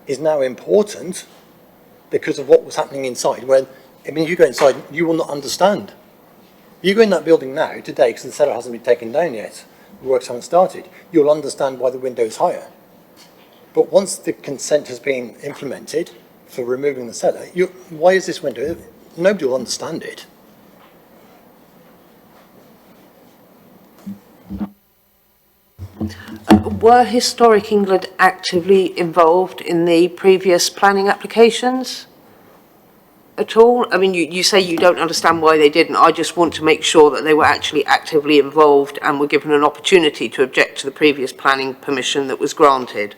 is now important because of what was happening inside. When, I mean, you go inside, you will not understand. You go in that building now, today, because the cellar hasn't been taken down yet, the works haven't started, you'll understand why the window is higher. But once the consent has been implemented for removing the cellar, why is this window? Nobody will understand it. Were Historic England actively involved in the previous planning applications at all? I mean, you say you don't understand why they didn't. I just want to make sure that they were actually actively involved and were given an opportunity to object to the previous planning permission that was granted.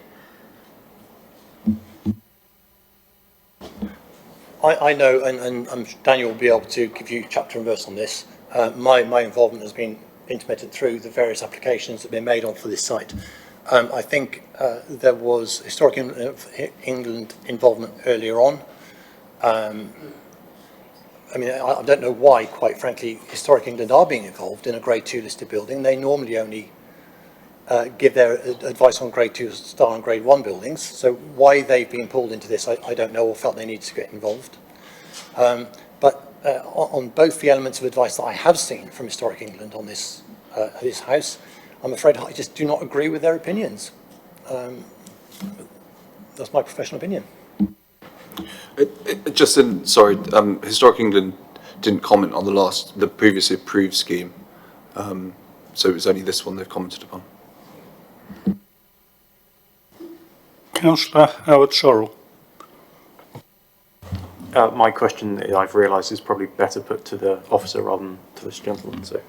I know, and Daniel will be able to give you chapter and verse on this. My involvement has been intermittent through the various applications that have been made on for this site. I think there was Historic England involvement earlier on. I mean, I don't know why, quite frankly, Historic England are being involved in a Grade 2 listed building. They normally only give their advice on Grade 2 star and Grade 1 buildings. So why they've been pulled into this, I don't know, or felt they needed to get involved. But on both the elements of advice that I have seen from Historic England on this house, I'm afraid I just do not agree with their opinions. That's my professional opinion. Historic England didn't comment on the previously approved scheme, so it was only this one they've commented upon. Councillor Howard Sorrell. My question, I've realised, is probably better put to the officer rather than to this gentleman. So,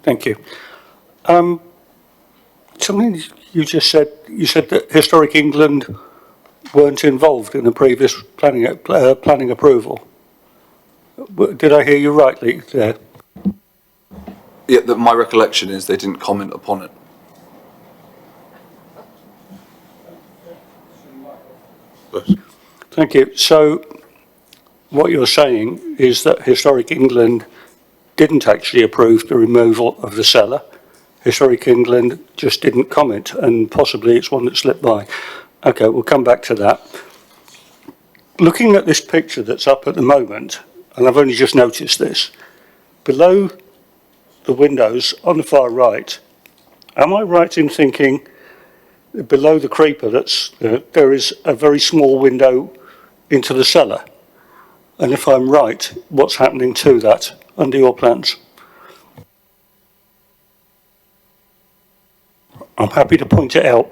Thank you. Something you just said. You said that Historic England weren't involved in the previous planning approval. Did I hear you rightly there? Yeah, my recollection is they didn't comment upon it. Thank you. So what you're saying is that Historic England didn't actually approve the removal of the cellar. Historic England just didn't comment, and possibly it's one that slipped by. Okay, we'll come back to that. Looking at this picture that's up at the moment, and I've only just noticed this, below the windows on the far right, am I right in thinking below the creeper there is a very small window into the cellar? And if I'm right, what's happening to that under your plans? I'm happy to point it out.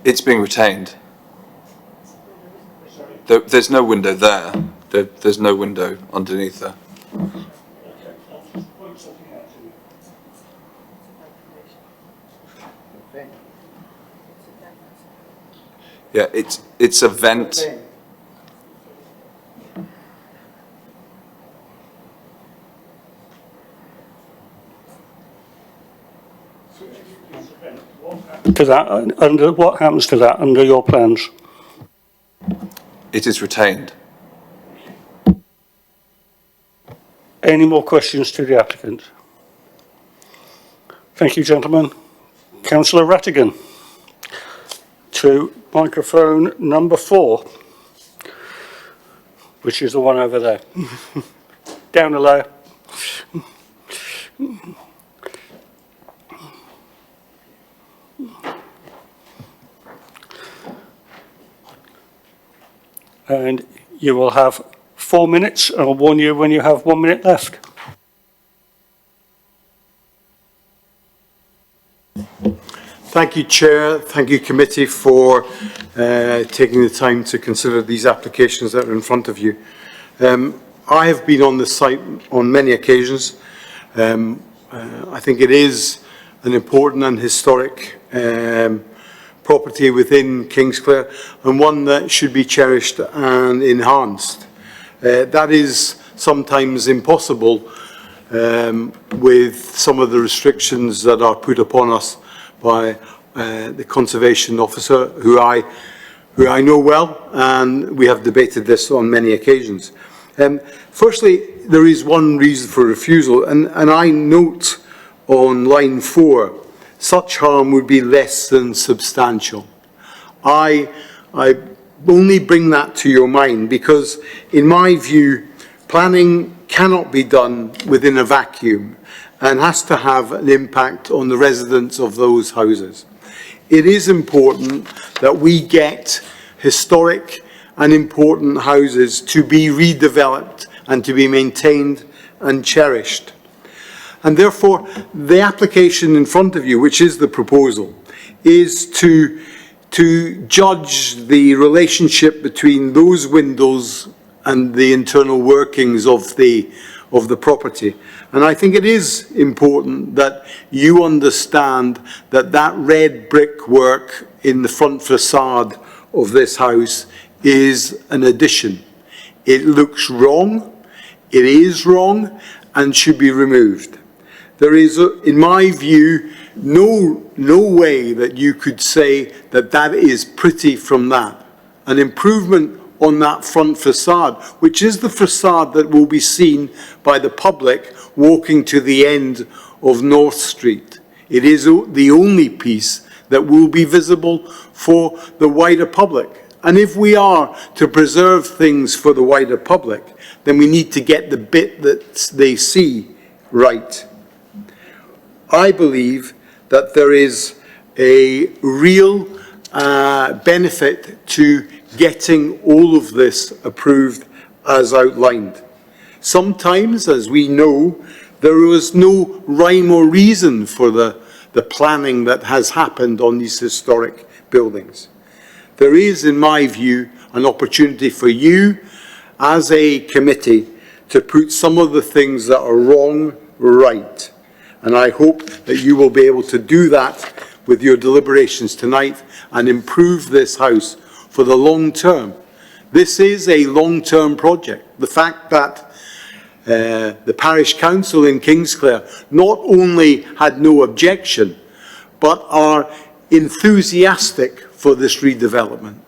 It's being retained. there's no window there. There's no window underneath there. Yeah, it's a vent. To that, under what happens to that under your plans? It is retained. Any more questions to the applicant? Thank you, gentlemen. Councillor Rattigan, to microphone number 4, which is the one over there. Down a layer. And you will have 4 minutes. I'll warn you when you have 1 minute left. Thank you, Chair. Thank you, Committee, for taking the time to consider these applications that are in front of you. I have been on the site on many occasions. I think it is an important and historic property within Kingsclere, and one that should be cherished and enhanced. That is sometimes impossible with some of the restrictions that are put upon us by the conservation officer, who I know well, and we have debated this on many occasions. Firstly, there is one reason for refusal, and I note on line 4, such harm would be less than substantial. I only bring that to your mind because, in my view, planning cannot be done within a vacuum and has to have an impact on the residents of those houses. It is important that we get historic and important houses to be redeveloped and to be maintained and cherished. And therefore, the application in front of you, which is the proposal, is to judge the relationship between those windows and the internal workings of the property. And I think it is important that you understand that that red brickwork in the front facade of this house is an addition. It looks wrong, it is wrong, and should be removed. There is, in my view, no way that you could say that that is pretty from that. An improvement on that front facade, which is the facade that will be seen by the public walking to the end of North Street. It is the only piece that will be visible for the wider public. And if we are to preserve things for the wider public, then we need to get the bit that they see right. I believe that there is a real benefit to getting all of this approved as outlined. Sometimes, as we know, there was no rhyme or reason for the planning that has happened on these historic buildings. There is, in my view, an opportunity for you as a committee to put some of the things that are wrong right. And I hope that you will be able to do that with your deliberations tonight and improve this house for the long term. This is a long-term project. The fact that the parish council in Kingsclere not only had no objection, but are enthusiastic for this redevelopment.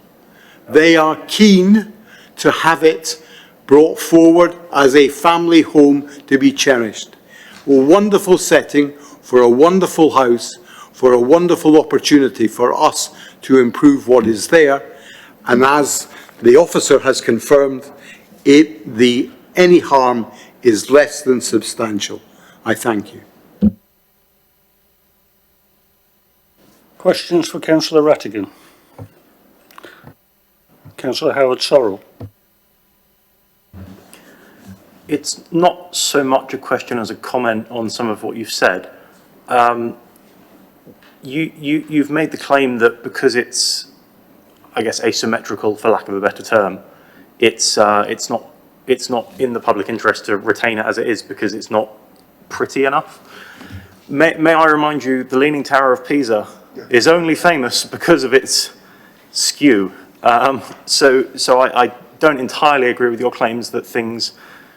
They are keen to have it brought forward as a family home to be cherished. A wonderful setting for a wonderful house, for a wonderful opportunity for us to improve what is there. And as the officer has confirmed, any harm is less than substantial. I thank you. Questions for Councillor Rattigan? Councillor Howard Sorrell. It's not so much a question as a comment on some of what you've said. You've made the claim that because it's, I guess, asymmetrical, for lack of a better term, it's not in the public interest to retain it as it is because it's not pretty enough. May I remind you, the Leaning Tower of Pisa is only famous because of its skew. So I don't entirely agree with your claims that things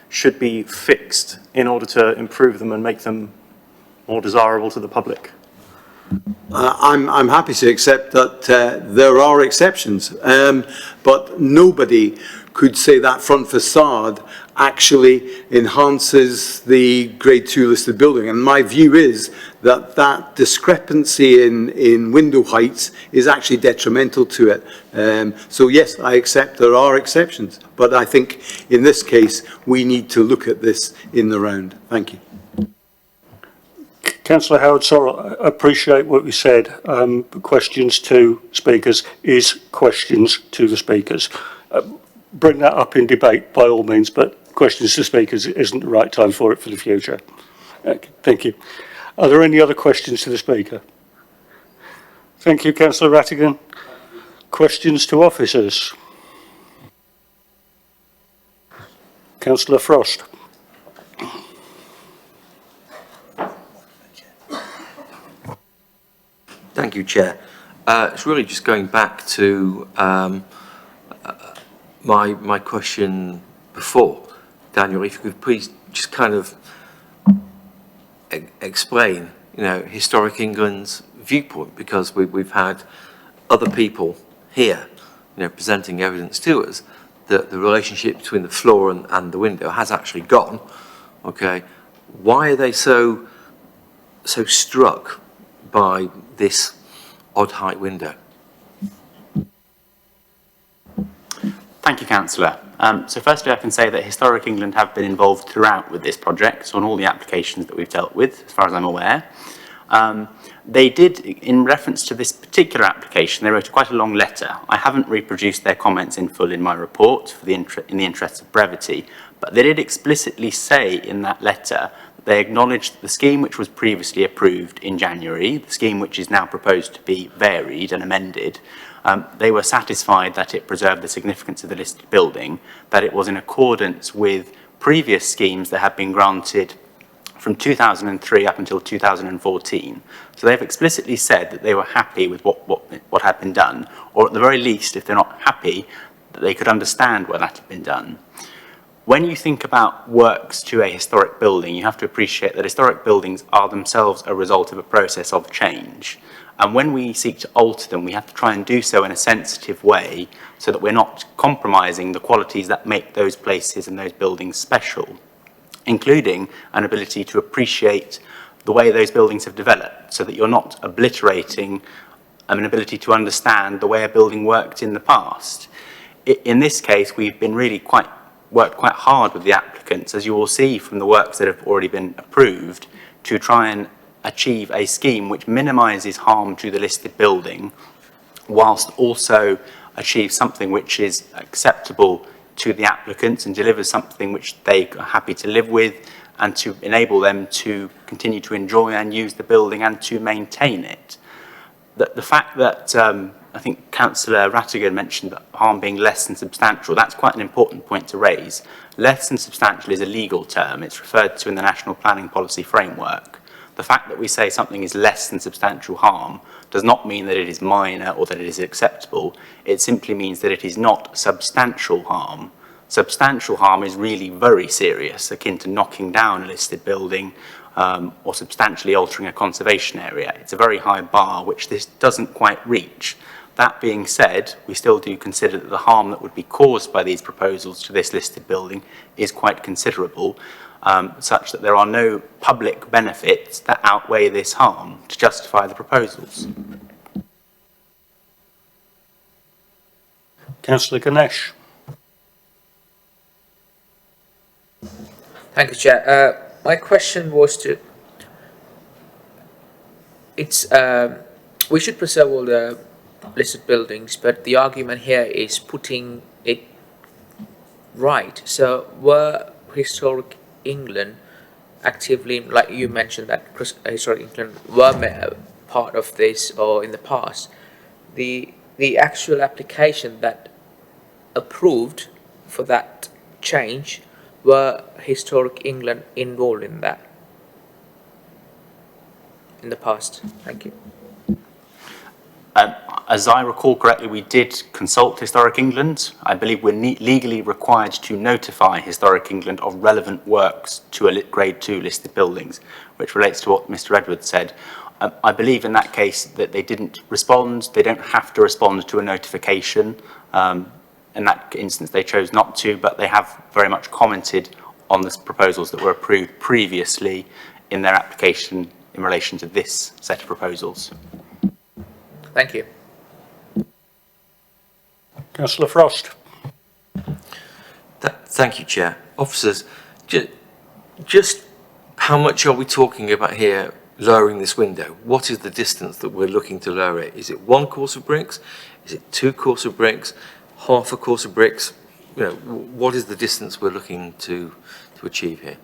should be fixed in order to improve them and make them more desirable to the public. I'm happy to accept that there are exceptions, but nobody could say that front facade actually enhances the Grade 2 listed building. And my view is that that discrepancy in window heights is actually detrimental to it. So yes, I accept there are exceptions, but I think in this case we need to look at this in the round. Thank you. Councillor Howard Sorrell, I appreciate what you said. Questions to speakers is questions to the speakers. Bring that up in debate by all means, but questions to speakers isn't the right time for it for the future. Thank you. Are there any other questions to the speaker? Thank you, Councillor Rattigan. Questions to officers? Councillor Frost. Thank you, Chair. It's really just going back to my question before. Daniel, if you could please just kind of explain, Historic England's viewpoint, because we've had other people here, presenting evidence to us that the relationship between the floor and the window has actually gone. Okay, why are they so struck by this odd height window? Thank you, Councillor. So firstly, I can say that Historic England have been involved throughout with this project, so on all the applications that we've dealt with, as far as I'm aware. They did, in reference to this particular application, they wrote quite a long letter. I haven't reproduced their comments in full in my report in the interest of brevity, but they did explicitly say in that letter that they acknowledged the scheme which was previously approved in January, the scheme which is now proposed to be varied and amended. They were satisfied that it preserved the significance of the listed building, that it was in accordance with previous schemes that had been granted from 2003 up until 2014. So they've explicitly said that they were happy with what had been done, or at the very least, if they're not happy, that they could understand why that had been done. When you think about works to a historic building, you have to appreciate that historic buildings are themselves a result of a process of change. And when we seek to alter them, we have to try and do so in a sensitive way so that we're not compromising the qualities that make those places and those buildings special, including an ability to appreciate the way those buildings have developed, so that you're not obliterating an ability to understand the way a building worked in the past. In this case, we've been really worked quite hard with the applicants, as you will see from the works that have already been approved, to try and achieve a scheme which minimises harm to the listed building, whilst also achieve something which is acceptable to the applicants and delivers something which they are happy to live with, and to enable them to continue to enjoy and use the building and to maintain it. The fact that I think Councillor Rattigan mentioned that harm being less than substantial, that's quite an important point to raise. Less than substantial is a legal term. It's referred to in the National Planning Policy Framework. The fact that we say something is less than substantial harm does not mean that it is minor or that it is acceptable. It simply means that it is not substantial harm. Substantial harm is really very serious, akin to knocking down a listed building or substantially altering a conservation area. It's a very high bar, which this doesn't quite reach. That being said, we still do consider that the harm that would be caused by these proposals to this listed building is quite considerable, such that there are no public benefits that outweigh this harm to justify the proposals. Councillor Ganesh. Thank you, Chair. My question was we should preserve all the listed buildings, but the argument here is putting it right. So were Historic England actively, like you mentioned that Historic England were part of this or in the past, the actual application that approved for that change, were Historic England involved in that in the past? Thank you. As I recall correctly, we did consult Historic England. I believe we're legally required to notify Historic England of relevant works to a Grade 2 listed buildings, which relates to what Mr. Edwards said. I believe in that case that they didn't respond. They don't have to respond to a notification. In that instance, they chose not to, but they have very much commented on the proposals that were approved previously in their application in relation to this set of proposals. Thank you. Councillor Frost. Thank you, Chair. Officers, just how much are we talking about here lowering this window? What is the distance that we're looking to lower it? Is it 1 course of bricks? Is it 2 course of bricks? Half a course of bricks? You know, what is the distance we're looking to achieve here?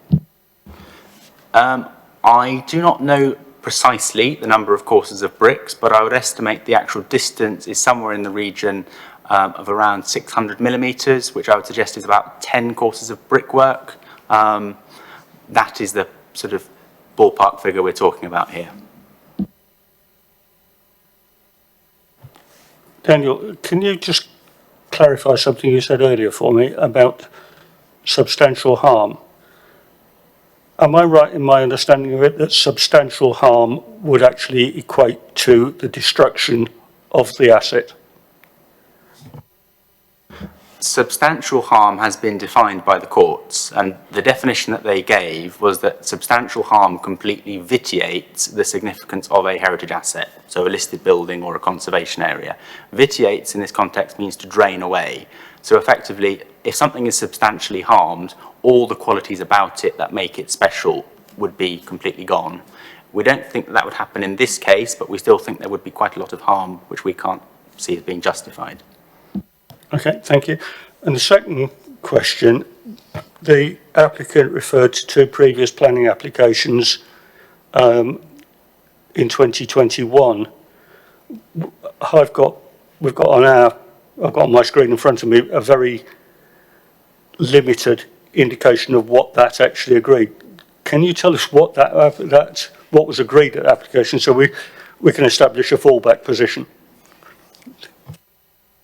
I do not know precisely the number of courses of bricks, but I would estimate the actual distance is somewhere in the region of around 600 millimetres, which I would suggest is about 10 courses of brickwork. That is the sort of ballpark figure we're talking about here. Daniel, can you just clarify something you said earlier for me about substantial harm? Am I right in my understanding of it that substantial harm would actually equate to the destruction of the asset? Substantial harm has been defined by the courts, and the definition that they gave was that substantial harm completely vitiates the significance of a heritage asset, so a listed building or a conservation area. Vitiates in this context means to drain away. So effectively, if something is substantially harmed, all the qualities about it that make it special would be completely gone. We don't think that would happen in this case, but we still think there would be quite a lot of harm which we can't see as being justified. Okay, thank you. And the second question, the applicant referred to 2 previous planning applications in 2021. I've got on my screen in front of me a very limited indication of what that actually agreed. Can you tell us what what was agreed at the application so we can establish a fallback position?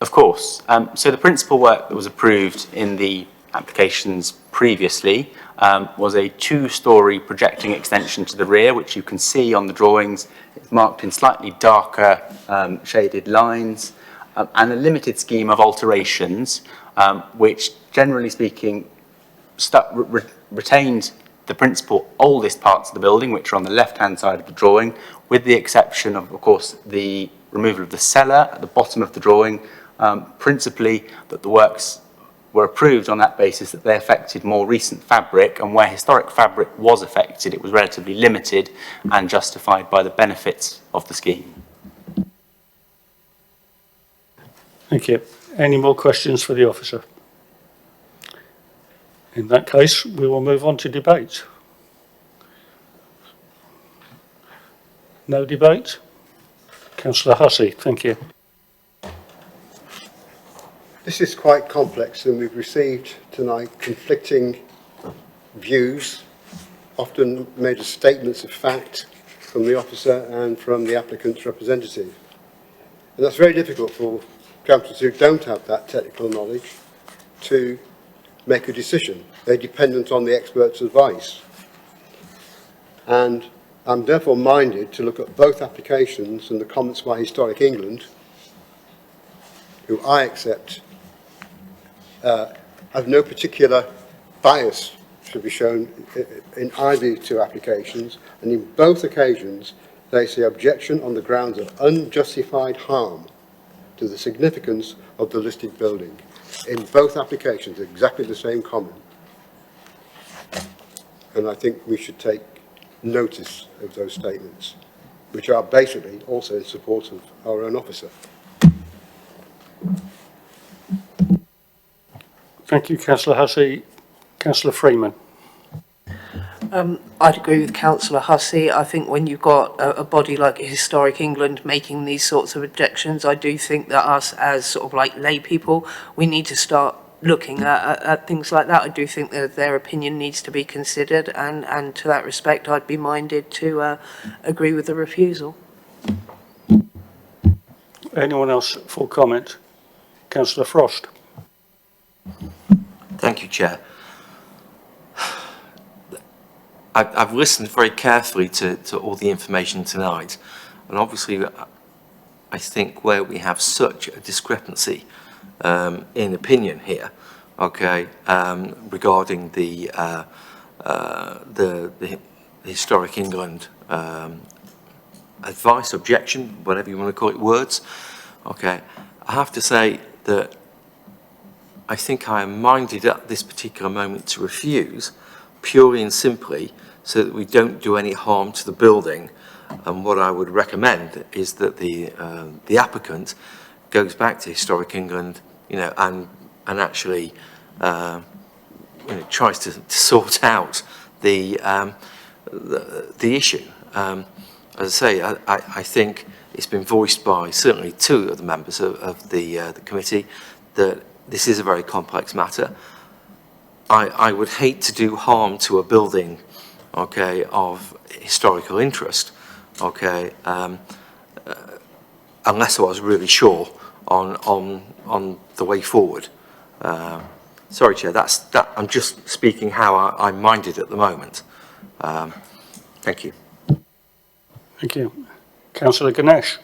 Of course. So the principal work that was approved in the applications previously was a 2-storey projecting extension to the rear, which you can see on the drawings. It's marked in slightly darker shaded lines, and a limited scheme of alterations, which generally speaking retained the principal oldest parts of the building, which are on the left-hand side of the drawing, with the exception of course, the removal of the cellar at the bottom of the drawing, principally that the works were approved on that basis that they affected more recent fabric, and where historic fabric was affected, it was relatively limited and justified by the benefits of the scheme. Thank you. Any more questions for the officer? In that case, we will move on to debate. No debate? Councillor Hussey, thank you. This is quite complex, and we've received tonight conflicting views, often made as statements of fact from the officer and from the applicant's representative. And that's very difficult for councillors who don't have that technical knowledge to make a decision. They're dependent on the expert's advice. And I'm therefore minded to look at both applications and the comments by Historic England, who I accept have no particular bias to be shown in either 2 applications, and in both occasions they say objection on the grounds of unjustified harm to the significance of the listed building. In both applications, exactly the same comment. And I think we should take notice of those statements, which are basically also in support of our own officer. Thank you, Councillor Hussey. Councillor Freeman. I'd agree with Councillor Hussey. I think when you've got a body like Historic England making these sorts of objections, I do think that us as sort of like lay people, we need to start looking at things like that. I do think that their opinion needs to be considered, and to that respect, I'd be minded to agree with the refusal. Anyone else for comment? Councillor Frost. Thank you, Chair. I've listened very carefully to all the information tonight, and obviously I think where we have such a discrepancy in opinion here, okay, regarding the Historic England advice, objection, whatever you want to call it, words, okay, I have to say that I think I am minded at this particular moment to refuse, purely and simply so that we don't do any harm to the building. And what I would recommend is that the applicant goes back to Historic England, you know, and actually you know, tries to sort out the issue. As I say, I think it's been voiced by certainly two of the members of the committee that this is a very complex matter. I would hate to do harm to a building, okay, of historical interest, okay, unless I was really sure on the way forward. Sorry, Chair, I'm just speaking how I'm minded at the moment. Thank you. Thank you. Councillor Ganesh.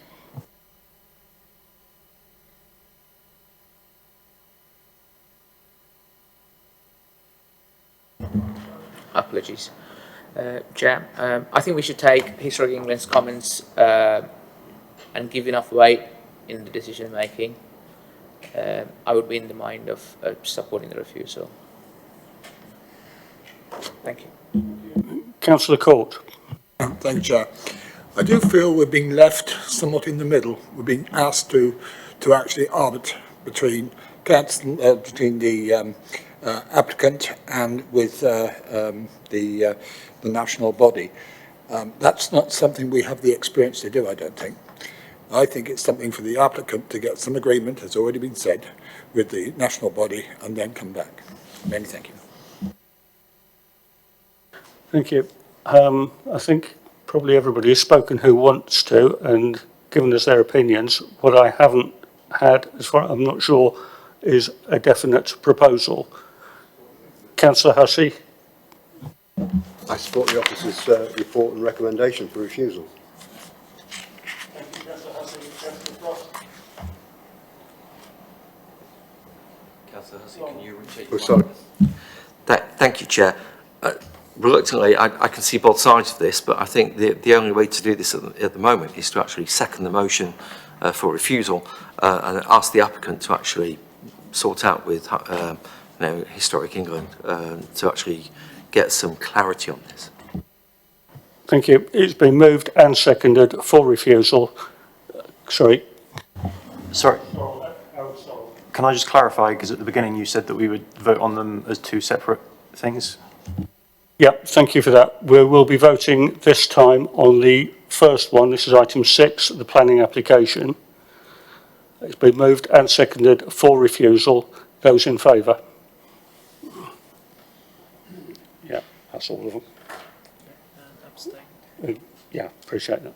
Apologies. Chair, I think we should take Historic England's comments and give enough weight in the decision making. I would be in the mind of supporting the refusal. Thank you. Councillor Court. Thank you, Chair. I do feel we're being left somewhat in the middle. We're being asked to actually arbitrate between the applicant and with the national body. That's not something we have the experience to do, I don't think. I think it's something for the applicant to get some agreement, has already been said, with the national body and then come back. Many thank you. Thank you. I think probably everybody has spoken who wants to and given us their opinions. What I haven't had, as far I'm not sure, is a definite proposal. Councillor Hussey. I support the officer's report and recommendation for refusal. Thank you, Councillor Hussey. Councillor Frost. Councillor Hussey, can you take Oh, sorry. Thank you, Chair. Reluctantly, I can see both sides of this, but I think the only way to do this at the moment is to actually second the motion for refusal and ask the applicant to actually sort out with you know, Historic England to actually get some clarity on this. Thank you. It's been moved and seconded for refusal. Sorry. Sorry. Can I just clarify, because at the beginning you said that we would vote on them as two separate things? Yep, thank you for that. We will be voting this time on the first one. This is item 6, the planning application. It's been moved and seconded for refusal. Those in favour? Yeah, that's all of them. Yeah, appreciate that.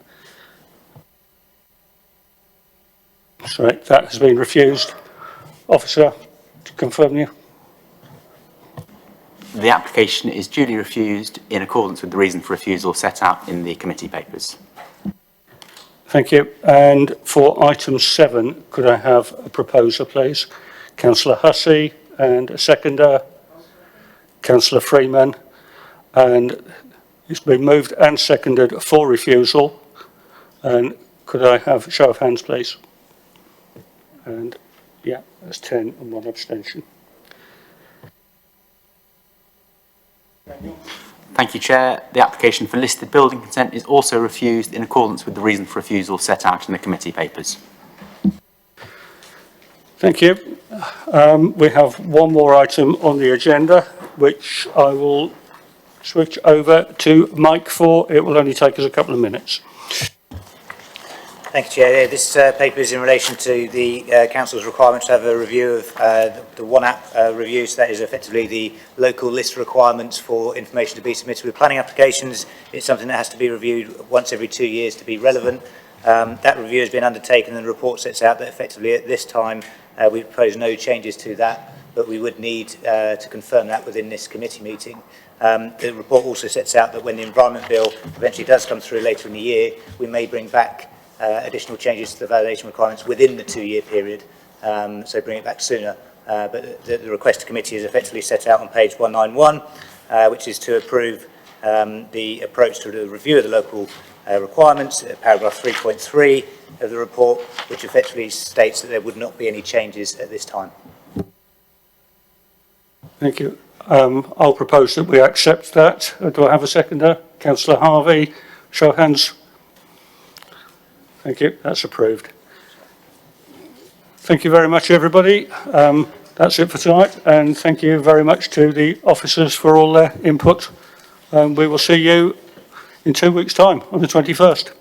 Sorry, that has been refused. Officer, to confirm you. The application is duly refused in accordance with the reason for refusal set out in the committee papers. Thank you. And for item 7, could I have a proposer, please? Councillor Hussey and a seconder. Councillor Freeman. And it's been moved and seconded for refusal. And could I have a show of hands, please? And yeah, that's 10 and 1 abstention. Thank you, Chair. The application for listed building consent is also refused in accordance with the reason for refusal set out in the committee papers. Thank you. We have one more item on the agenda, which I will switch over to Mike for. It will only take us a couple of minutes. Thank you, Chair. This paper is in relation to the Council's requirement to have a review of the One App review. So that is effectively the local list requirements for information to be submitted with planning applications. It's something that has to be reviewed once every 2 years to be relevant. That review has been undertaken and the report sets out that effectively at this time we propose no changes to that, but we would need to confirm that within this committee meeting. The report also sets out that when the Environment Bill eventually does come through later in the year, we may bring back additional changes to the validation requirements within the 2-year period, so bring it back sooner. But the request to committee is effectively set out on page 191, which is to approve the approach to the review of the local requirements, paragraph 3.3 of the report, which effectively states that there would not be any changes at this time. Thank you. I'll propose that we accept that. Do I have a seconder? Councillor Harvey, show of hands. Thank you, that's approved. Thank you very much, everybody. That's it for tonight, and thank you very much to the officers for all their input. We will see you in 2 weeks' time, on the 21st.